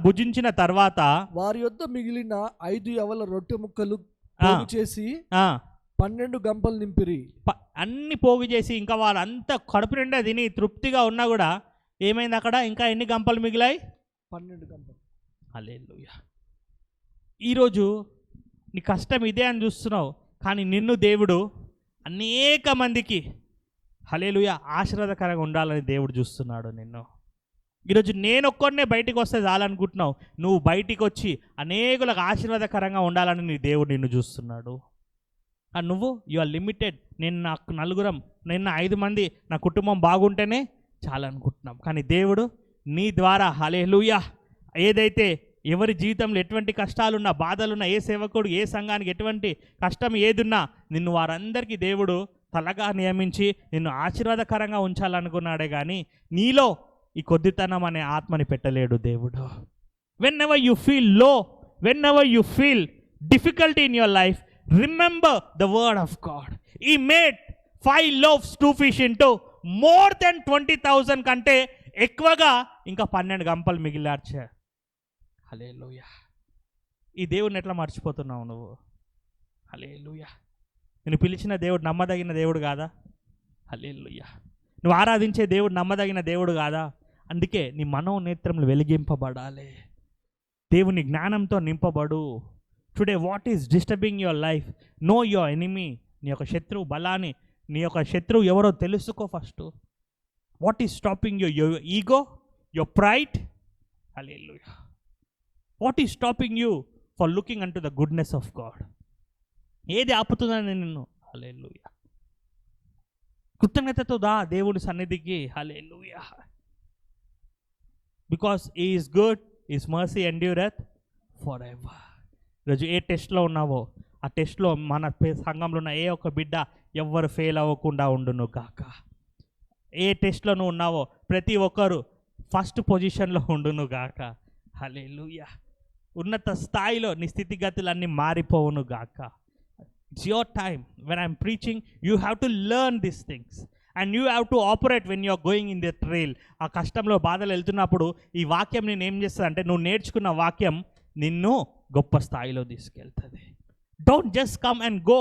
భుజించిన తర్వాత వారి యొద్ద మిగిలిన 5 యవల రొట్టె ముక్కలు పోగు చేసి 12 గంపలు నింపిరి. అన్ని పోగు చేసి ఇంకా వాళ్ళంతా కడుపు నిండా తిని తృప్తిగా ఉన్నా కూడా ఏమైంది అక్కడ? ఇంకా ఎన్ని గంపలు మిగిలాయి? 12 గంపలు. హల్లెలూయా. ఈరోజు నీ కష్టం ఇదే అని చూస్తున్నావు, కానీ నిన్ను దేవుడు అనేక మందికి హల్లెలూయా ఆశీర్వాదకరంగా ఉండాలని దేవుడు చూస్తున్నాడు నిన్ను. ఈరోజు నేను ఒక్కడినే బయటికి వస్తే చాలనుకుంటున్నావు, నువ్వు బయటికి వచ్చి అనేకులకు ఆశీర్వాదకరంగా ఉండాలని నీ దేవుడు నిన్ను చూస్తున్నాడు. నువ్వు యు ఆర్ లిమిటెడ్. నేను నాకు 5 మంది నా కుటుంబం బాగుంటేనే చాలనుకుంటున్నాం, కానీ దేవుడు నీ ద్వారా హల్లెలూయా ఏదైతే ఎవరి జీవితంలో ఎటువంటి కష్టాలున్నా, బాధలున్నా, ఏ సేవకుడు, ఏ సంఘానికి ఎటువంటి కష్టం ఏదున్నా నిన్ను వారందరికీ దేవుడు తలగా నియమించి నిన్ను ఆశీర్వాదకరంగా ఉంచాలనుకున్నాడే కానీ నీలో ఈ కొద్దితనం అనే ఆత్మని పెట్టలేడు దేవుడు. వెన్ ఎవర్ యు ఫీల్ లో, when ever you feel difficulty in your life, remember the word of God. ఈ made 5 loaves 2 fish into more than 20,000 కంటే ఎక్కువగా ఇంకా 12 గంపలు మిగిలార్చా. హల్లెలూయా. ఈ దేవుడిని ఎట్లా మర్చిపోతున్నావు నువ్వు? హల్లెలూయా. నేను పిలిచిన దేవుడు నమ్మదగిన దేవుడు కాదా? హల్లెలూయా. నువ్వు ఆరాధించే దేవుడు నమ్మదగిన దేవుడు కాదా? అందుకే నీ మనోనేత్రములు వెలిగింపబడాలి. దేవుని జ్ఞానంతో నింపబడు. Today what is disturbing your life? Know your enemy. నీ యొక్క శత్రువు బలాన్ని, నీ యొక్క శత్రువు ఎవరో తెలుసుకో first. What is stopping your ego, your pride? Hallelujah. What is stopping you for looking on to the goodness of God? ఏది ఆపుతుందని నిన్ను? హల్లెలూయా. కృతజ్ఞతతో దా దేవుడి సన్నిధికి. Hallelujah. Because he is good, his mercy endureth for ever. ఈరోజు ఏ టెస్ట్లో ఉన్నావో ఆ టెస్ట్లో మన సంఘంలో ఉన్న ఏ ఒక్క బిడ్డ ఎవ్వరు ఫెయిల్ అవ్వకుండా ఉండును గాక. ఏ టెస్ట్లో నువ్వు ఉన్నావో ప్రతి ఒక్కరు ఫస్ట్ పొజిషన్లో ఉండును గాక. హల్లెలూయా. ఉన్నత స్థాయిలో నీ స్థితిగతులన్నీ మారిపోవును గాక. It's your time. When I'm preaching you have to learn these things and you have to operate when you are going in the trial. ఆ కష్టంలో బాధలు వెళ్తున్నప్పుడు ఈ వాక్యం నేను ఏం చేస్తుంది అంటే, నువ్వు నేర్చుకున్న వాక్యం నిన్ను గొప్ప స్థాయిలో తీసుకెళ్తుంది. Don't just come and go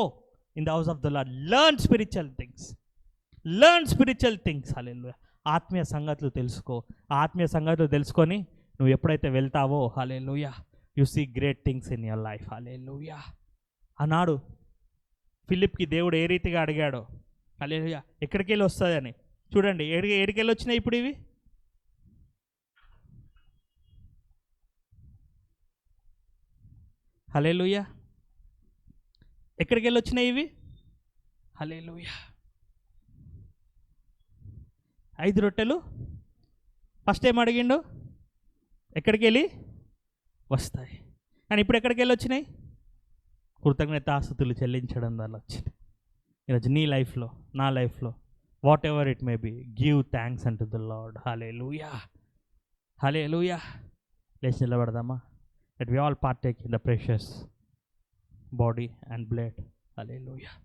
in the house of the Lord. Learn spiritual things. Hallelujah. ఆత్మీయ సంగతులు తెలుసుకో. ఆత్మీయ సంగతులు తెలుసుకొని నువ్వు ఎప్పుడైతే వెళ్తావో hallelujah you see great things in your life. Hallelujah. అన్నాడు ఫిలిప్కి దేవుడు ఏ రీతిగా అడిగాడో, హల్లెలూయా, ఎక్కడికి వెళ్ళి వస్తుందని. చూడండి ఎక్కడికెళ్ళి వచ్చినాయి ఇప్పుడు ఇవి. హల్లెలూయా. ఎక్కడికి వెళ్ళి వచ్చినాయి ఇవి? హల్లెలూయా. 5 రొట్టెలు. ఫస్ట్ ఏం అడిగిండు? ఎక్కడికి వెళ్ళి వస్తాయి. కానీ ఇప్పుడు ఎక్కడికి వెళ్ళి వచ్చినాయి? కృతజ్ఞతాస్తుతులు చెల్లించడం వల్ల వచ్చినాయి. ఈరోజు నీ లైఫ్లో, నా లైఫ్లో, what ever it may be, give thanks unto the lord. Hallelujah. హల్లెలూయా. లేచి నిలబడదామా? That we all partake in the precious body and blood. Hallelujah.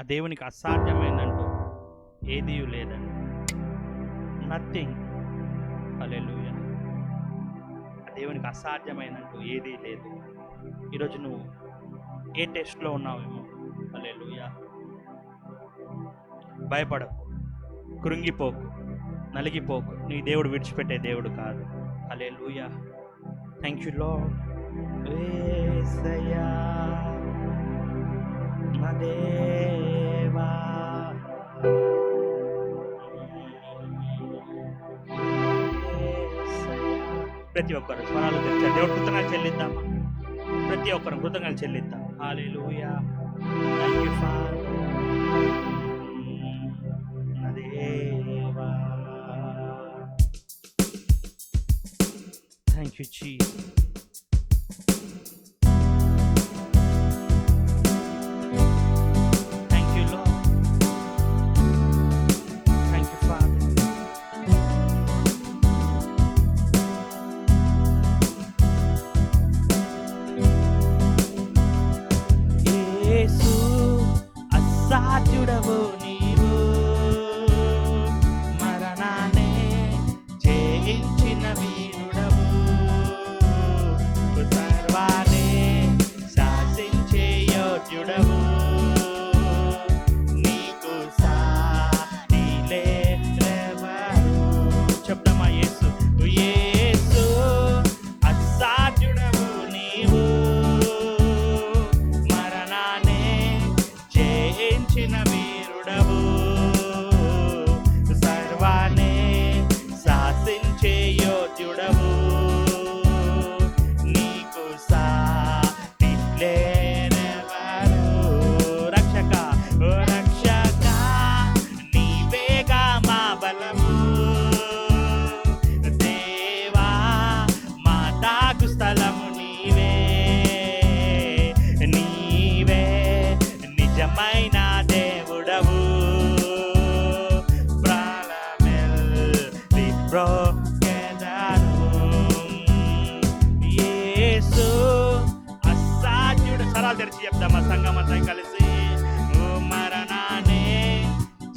ఆ దేవునికి అసాధ్యమైందంటూ ఏదీ లేదండి. నథింగ్. హల్లెలూయా. ఆ దేవునికి అసాధ్యమైందంటూ ఏదీ లేదు. ఈరోజు నువ్వు ఏ టెస్ట్లో ఉన్నావేమో. హల్లెలూయా. భయపడకు, కృంగిపోకు, నలిగిపోకు. నీ దేవుడు విడిచిపెట్టే దేవుడు కాదు. హల్లెలూయా. Thank you Lord. యేసయ్యా నా దేవా. ప్రతి ఒక్కరు స్వరాలు తెచ్చారు. దేవుడు కృతజ్ఞతలు చెల్లిద్దామా? ప్రతి ఒక్కరు కృతజ్ఞతలు చెల్లిద్దాం. హల్లెలూయా. Thank you father. నా దేవా. Thank you Jesus. Thank you Lord. Thank you father. యేసు అసాధ్యుడవు నీవు, మరణాన్ని జయించిన వీరుడవు, సర్వాన్ని శాసించే యోగ్యుడవు, నీకు సాటి లేరెవరు. చెప్తామా? యేసు యేసు అసాధ్యుడవు నీవు, మరణాన్ని జయించిన వీరుడవు, సర్వాన్ని శాసించే యోగ్యుడవు, నీకు సాటి లేరెవరు. రక్షక ఓ రక్షక నీవేగా మా బలము, దేవా మా తాగు స్థలము నీవే, నీవే నిజమైన దేవుడవు. ప్రాణమెల్లి బ్రోకెదను. యేసు అసాధ్యుడు. సరాలు తెరిచి చెప్దామా సంగమంతా కలిసి? ఓ మరణాన్ని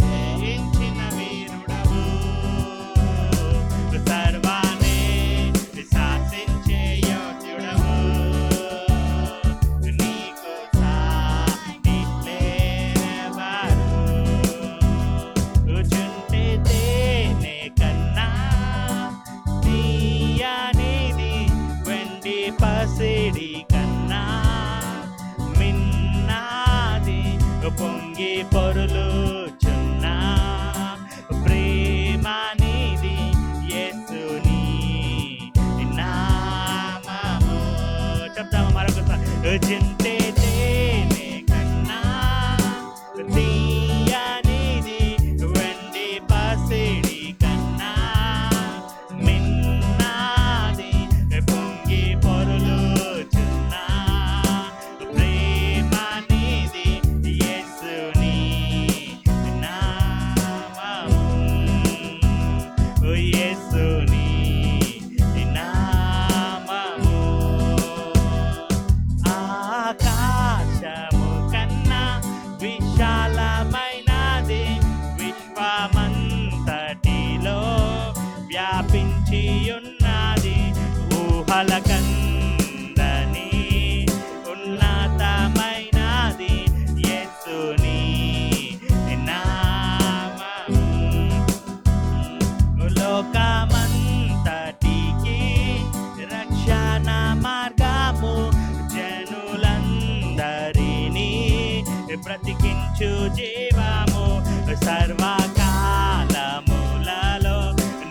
జయించిన వీరుడవు, సర్వాన్ని శాసించే యోగ్యుడవు, నీకు సాటి లేరెవరు. చుంటే తేనె కన్నా తీయనిది, వెండి పసిడి కన్నా మిన్నాది, పొంగి పొరులుచున్నా ప్రేమనిది యేసుని నామము. చెప్తామా మరొకసారి? చింతే తేనె కన్నా తీయనిది, వెండి పసిడి కన్నా మిన్నాది, పొంగి పొరులుచున్నా ప్రేమనిది యేసుని నామము. యేసుని నామము. ఆకాశము కన్నా విశాలమైనది, విశ్వమంతటిలో వ్యాపించి ఉన్నది, ఊహల కందని ఉన్నతమైనది యేసుని నామము. లోకమంతటికి రక్షణ మార్గము, జనులందరినీ బ్రతికించు జీవము, సర్వకాలములలో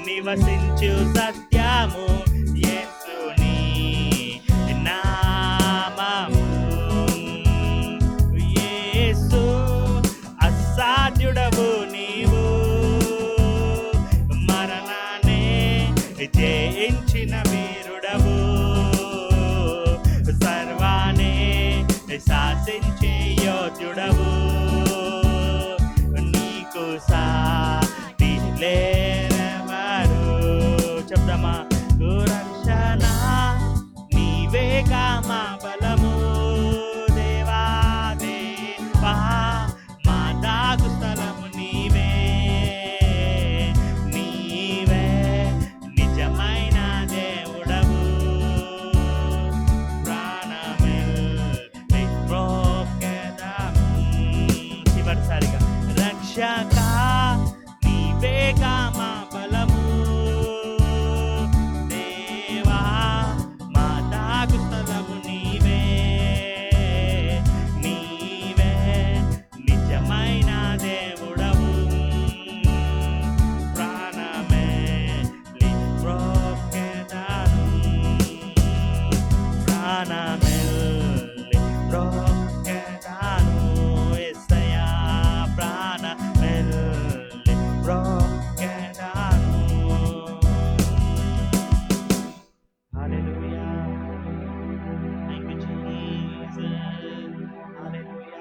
నివసించు సత్యము యేసుని నామము. యేసు అసాధ్యుడవు నీవు, మరణాన్ని జయించిన వీరుడవు, సర్వాన్ని శాసించే యోగ్యుడవు, నీకు సాటి లేరెవరు. చెప్దామా? రక్షణ నీవేగా మా బలము, దేవా దేవా మా ప్రాణమెల్లి బ్రోకెదాను యేసయ్యా ప్రాణమెల్లి బ్రోకెదాను. Hallelujah. Thank you Jesus. Hallelujah.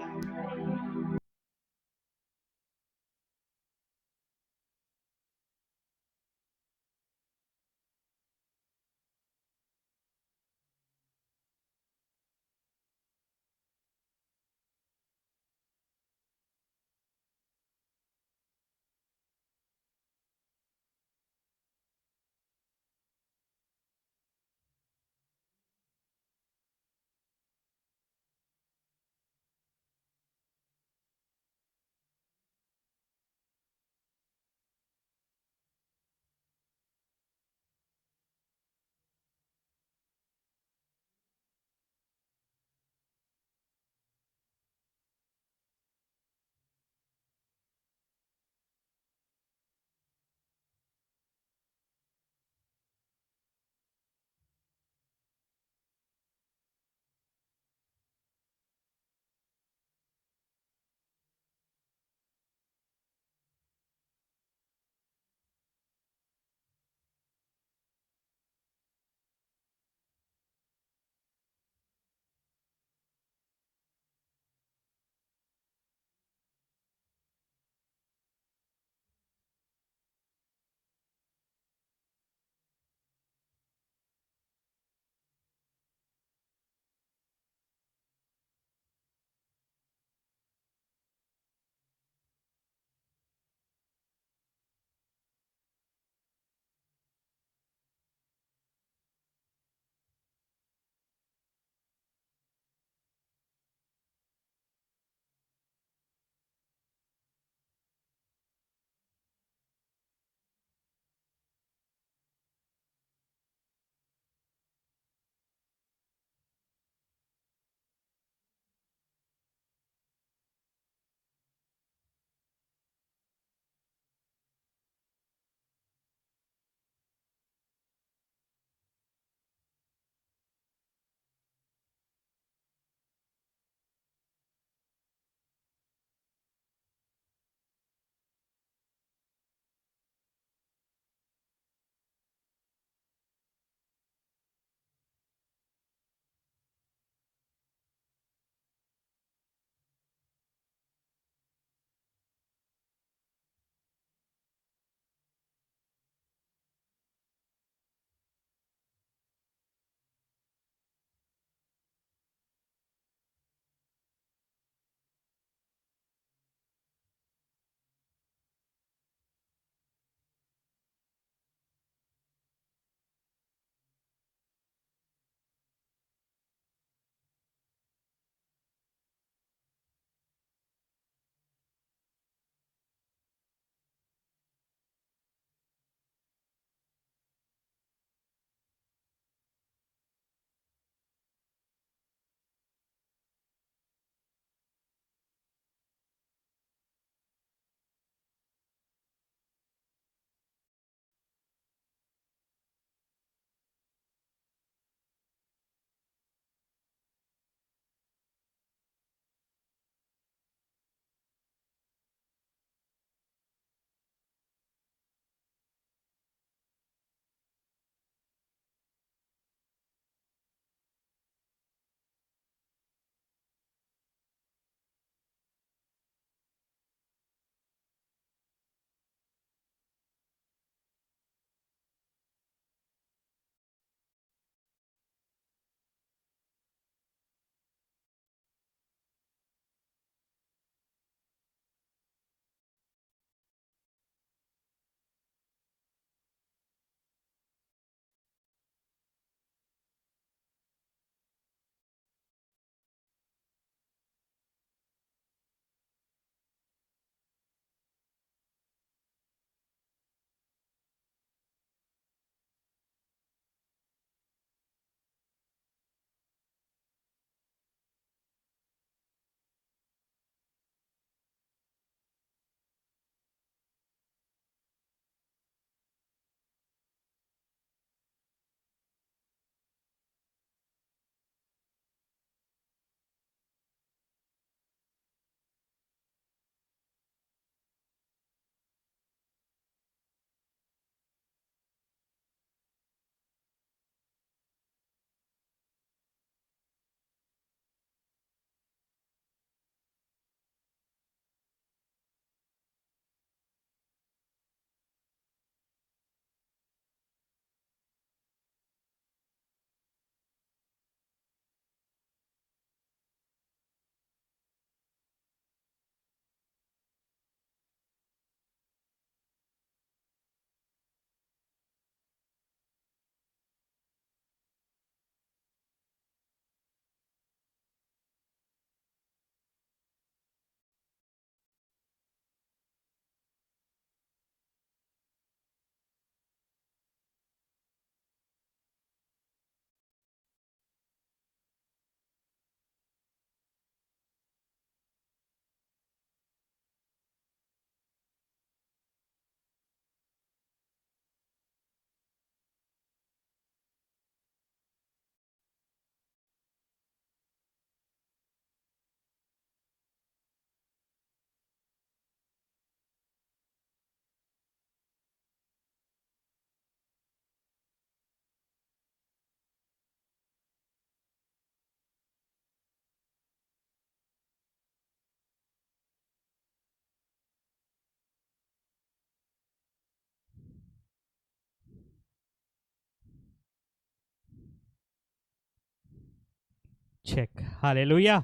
చెక్. Hallelujah.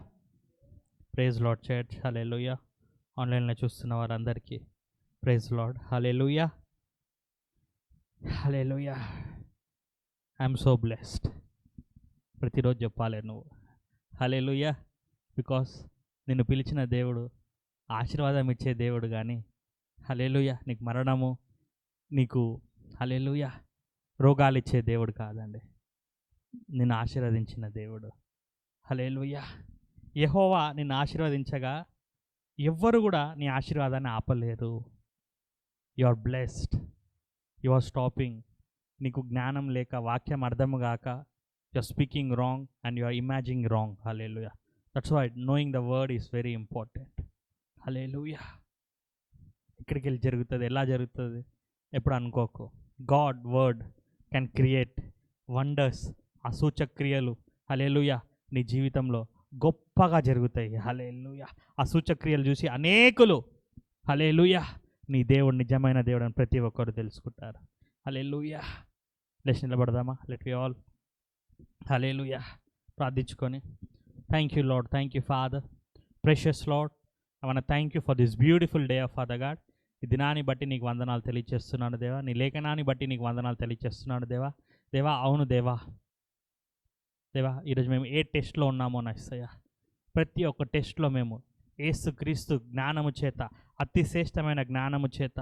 Praise Lord church. Hallelujah. ఆన్లైన్లో చూస్తున్న వారందరికీ praise Lord. Hallelujah. Hallelujah. I'm so blessed. ప్రతిరోజు చెప్పాలి నువ్వు హల్లెలూయా. బికాస్ నిన్ను పిలిచిన దేవుడు ఆశీర్వాదం ఇచ్చే దేవుడు, కానీ హల్లెలూయా నీకు మరణము, నీకు హల్లెలూయా రోగాలు ఇచ్చే దేవుడు కాదండి. నిన్ను ఆశీర్వదించిన దేవుడు. హల్లెలూయా. యెహోవా నిన్ను ఆశీర్వదించగా ఎవ్వరు కూడా నీ ఆశీర్వాదాన్ని ఆపలేరు. You are blessed. You are stopping. నీకు జ్ఞానం లేక, వాక్యం అర్థం కాక, you are speaking wrong and you are imagining wrong. Hallelujah. That's why knowing the word is very important. Hallelujah. ఎక్కడికి వెళ్ళి జరుగుతుంది, ఎలా జరుగుతుంది ఎప్పుడు అనుకోకు. God word can create wonders. ఆ సూచక్రియలు హల్లెలూయా నీ జీవితంలో గొప్పగా జరుగుతాయి. హల్లెలూయా. ఆ సూచక్రియలు చూసి అనేకులు హల్లెలూయా నీ దేవుడు నిజమైన దేవుడు అని ప్రతి ఒక్కరు తెలుసుకుంటారు. హల్లెలూయా. లేచి నిలబడదామా? Let we all hallelujah ప్రార్థించుకొని. Thank you Lord, thank you father, precious lord. I want thank you for this beautiful day of father God. ఈ దినాన్ని బట్టి నీకు వందనాలు తెలియజేస్తున్నాను దేవా. నీ లేఖనాన్ని బట్టి నీకు వందనాలు తెలియజేస్తున్నాను దేవా. దేవా అవును దేవా. దేవా ఈరోజు మేము ఏ టెస్ట్లో ఉన్నామో నైసయ్యా, ప్రతి ఒక్క టెస్ట్లో మేము యేసుక్రీస్తు జ్ఞానము చేత, అతి శ్రేష్టమైన జ్ఞానము చేత,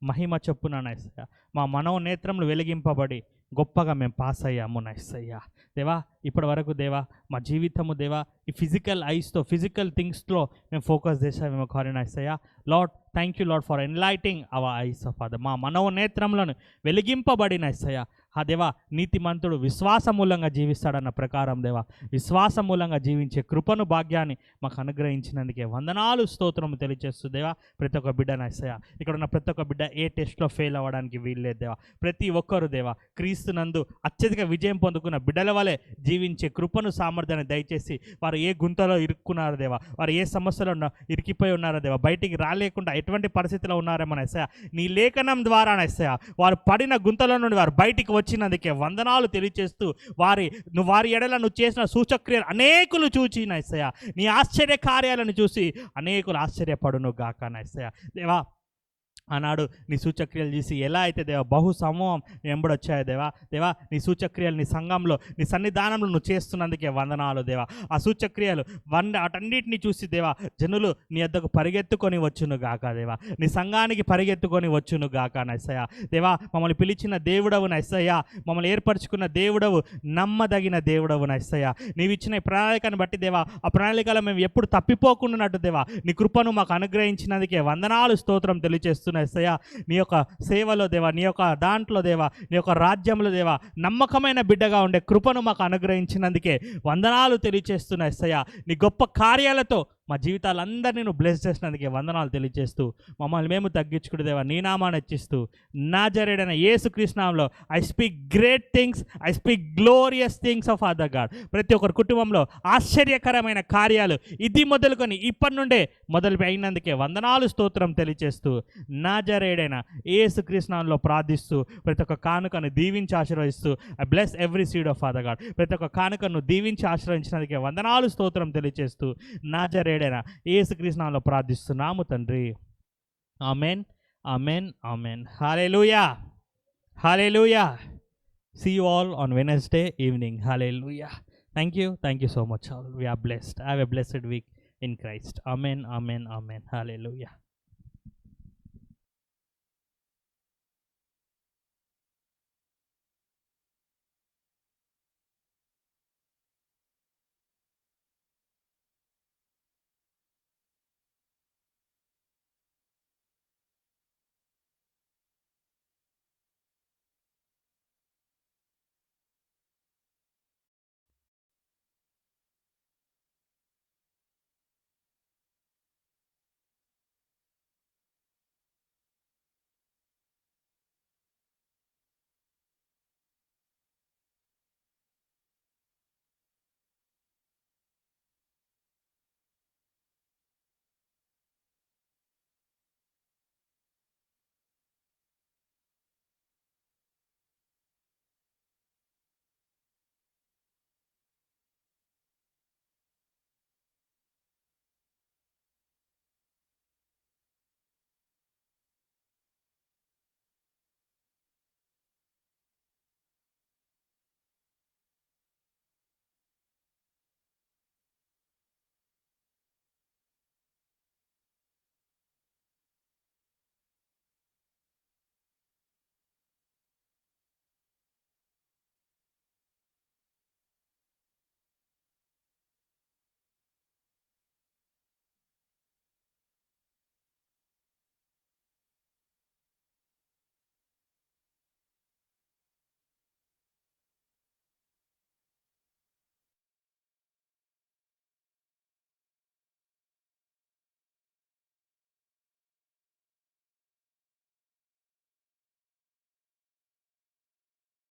మహిమ చొప్పున నైసయ్యా మా మనోనేత్రములు వెలిగింపబడి గొప్పగా మేము పాస్ అయ్యాము నైసయ్యా. దేవా ఇప్పటి వరకు దేవా మా జీవితము దేవా ఈ ఫిజికల్ ఐస్తో, ఫిజికల్ థింగ్స్లో మేము ఫోకస్ చేసామేమో కారణం నైసయ్యా. Lord thank you Lord for enlighting our eyes of father. మా మనోనేత్రములను వెలిగింపబడిన నైసయ్యా. ఆ దేవా నీతిమంతుడు విశ్వాసమూలంగా జీవిస్తాడన్న ప్రకారం దేవా విశ్వాసమూలంగా జీవించే కృపను, భాగ్యాన్ని మాకు అనుగ్రహించినందుకే వందనాలు స్తోత్రము తెలియజేస్తూ దేవా ప్రతి ఒక్క బిడ్డ నైసయ్యా, ఇక్కడ ఉన్న ప్రతి ఒక్క బిడ్డ ఏ టెస్ట్లో ఫెయిల్ అవ్వడానికి వీల్లేదు దేవా. ప్రతి ఒక్కరు దేవా క్రీస్తునందు అత్యధిక విజయం పొందుకున్న బిడ్డల వలె జీవించే కృపను, సామర్థ్యాన్ని దయచేసి వారు ఏ గుంతలో ఇరుక్కున్నారో దేవా, వారు ఏ సమస్యలో ఇరికిపోయి ఉన్నారో దేవా, బయటికి రాలేకుండా ఎటువంటి పరిస్థితిలో ఉన్నారేమో నైసయ్యా నీ లేఖనం ద్వారా నైసయ్యా వారు పడిన గుంతలో నుండి వారు బయటికి వచ్చినందుకే వందనాలు తెలియచేస్తూ వారి ఎడల నువ్వు చేసిన సూచక్రియలు అనేకులు చూచి నైసయ్యా నీ ఆశ్చర్య కార్యాలను చూసి అనేకులు ఆశ్చర్యపడును గాక నైసయ్యా. దేవా ఆనాడు నీ సూచక్రియలు చేసి ఎలా అయితే దేవా బహు సమూహం వెంబడొచ్చాయో దేవా, దేవా నీ సూచక్రియలు నీ సంఘంలో, నీ సన్నిధానంలో నువ్వు చేస్తున్నందుకే వందనాలు దేవా. ఆ సూచక్రియలు అటన్నిటిని చూసి దేవా జనులు నీ వద్దకు పరిగెత్తుకొని వచ్చును గాక దేవా, నీ సంఘానికి పరిగెత్తుకొని వచ్చును గాక నైసయ్యా. దేవా మమ్మల్ని పిలిచిన దేవుడవు నైసయ్యా, మమ్మల్ని ఏర్పరచుకున్న దేవుడవు, నమ్మదగిన దేవుడవు నైసయ్యా. నీవు ఇచ్చిన ప్రణాళికను బట్టి దేవా ఆ ప్రణాళికలో మేము ఎప్పుడు తప్పిపోకుండానట్టు దేవా నీ కృపను మాకు అనుగ్రహించినందుకే వందనాలు స్తోత్రం తెలియజేస్తున్నాయి ఎస్సయ్యా. నీ యొక్క సేవలో దేవా, నీ యొక్క దాంట్లో దేవా, నీ యొక్క రాజ్యంలో దేవా నమ్మకమైన బిడ్డగా ఉండే కృపను మాకు అనుగ్రహించినందుకే వందనాలు తెలియజేస్తున్నాయి ఎస్సయ్యా. నీ గొప్ప కార్యాలతో మా జీవితాలందరినీ నువ్వు బ్లెస్ చేసినందుకే వందనాలు తెలియజేస్తూ మమ్మల్ని మేము తగ్గించుకునే దేవా నీ నామాన్ని హెచ్చిస్తూ నాజరేయుడైన యేసుక్రీస్తు నామములో I speak great things, I speak glorious things of father God. ప్రతి ఒక్కరి కుటుంబంలో ఆశ్చర్యకరమైన కార్యాలు ఇది మొదలుకొని ఇప్పటి నుండే మొదలు అయినందుకే వందనాలు స్తోత్రం తెలియజేస్తూ నాజరేయుడైన యేసుక్రీస్తు నామములో ప్రార్థిస్తూ ప్రతి ఒక్క కానుకను దీవించి ఆశీర్వదిస్తూ I bless every seed of father God. ప్రతి ఒక్క కానుకను దీవించి ఆశీర్వదించినందుకే వందనాలు స్తోత్రం తెలియజేస్తూ నాజరేయుడైన యేసుక్రీస్తు నామములో ప్రార్థిస్తున్నాము తండ్రి. ఆమేన్, amen, amen. Hallelujah, hallelujah. See you all on Wednesday evening. Hallelujah. Thank you so much all. We are blessed. Have a blessed week in Christ. Amen, amen, amen. Hallelujah.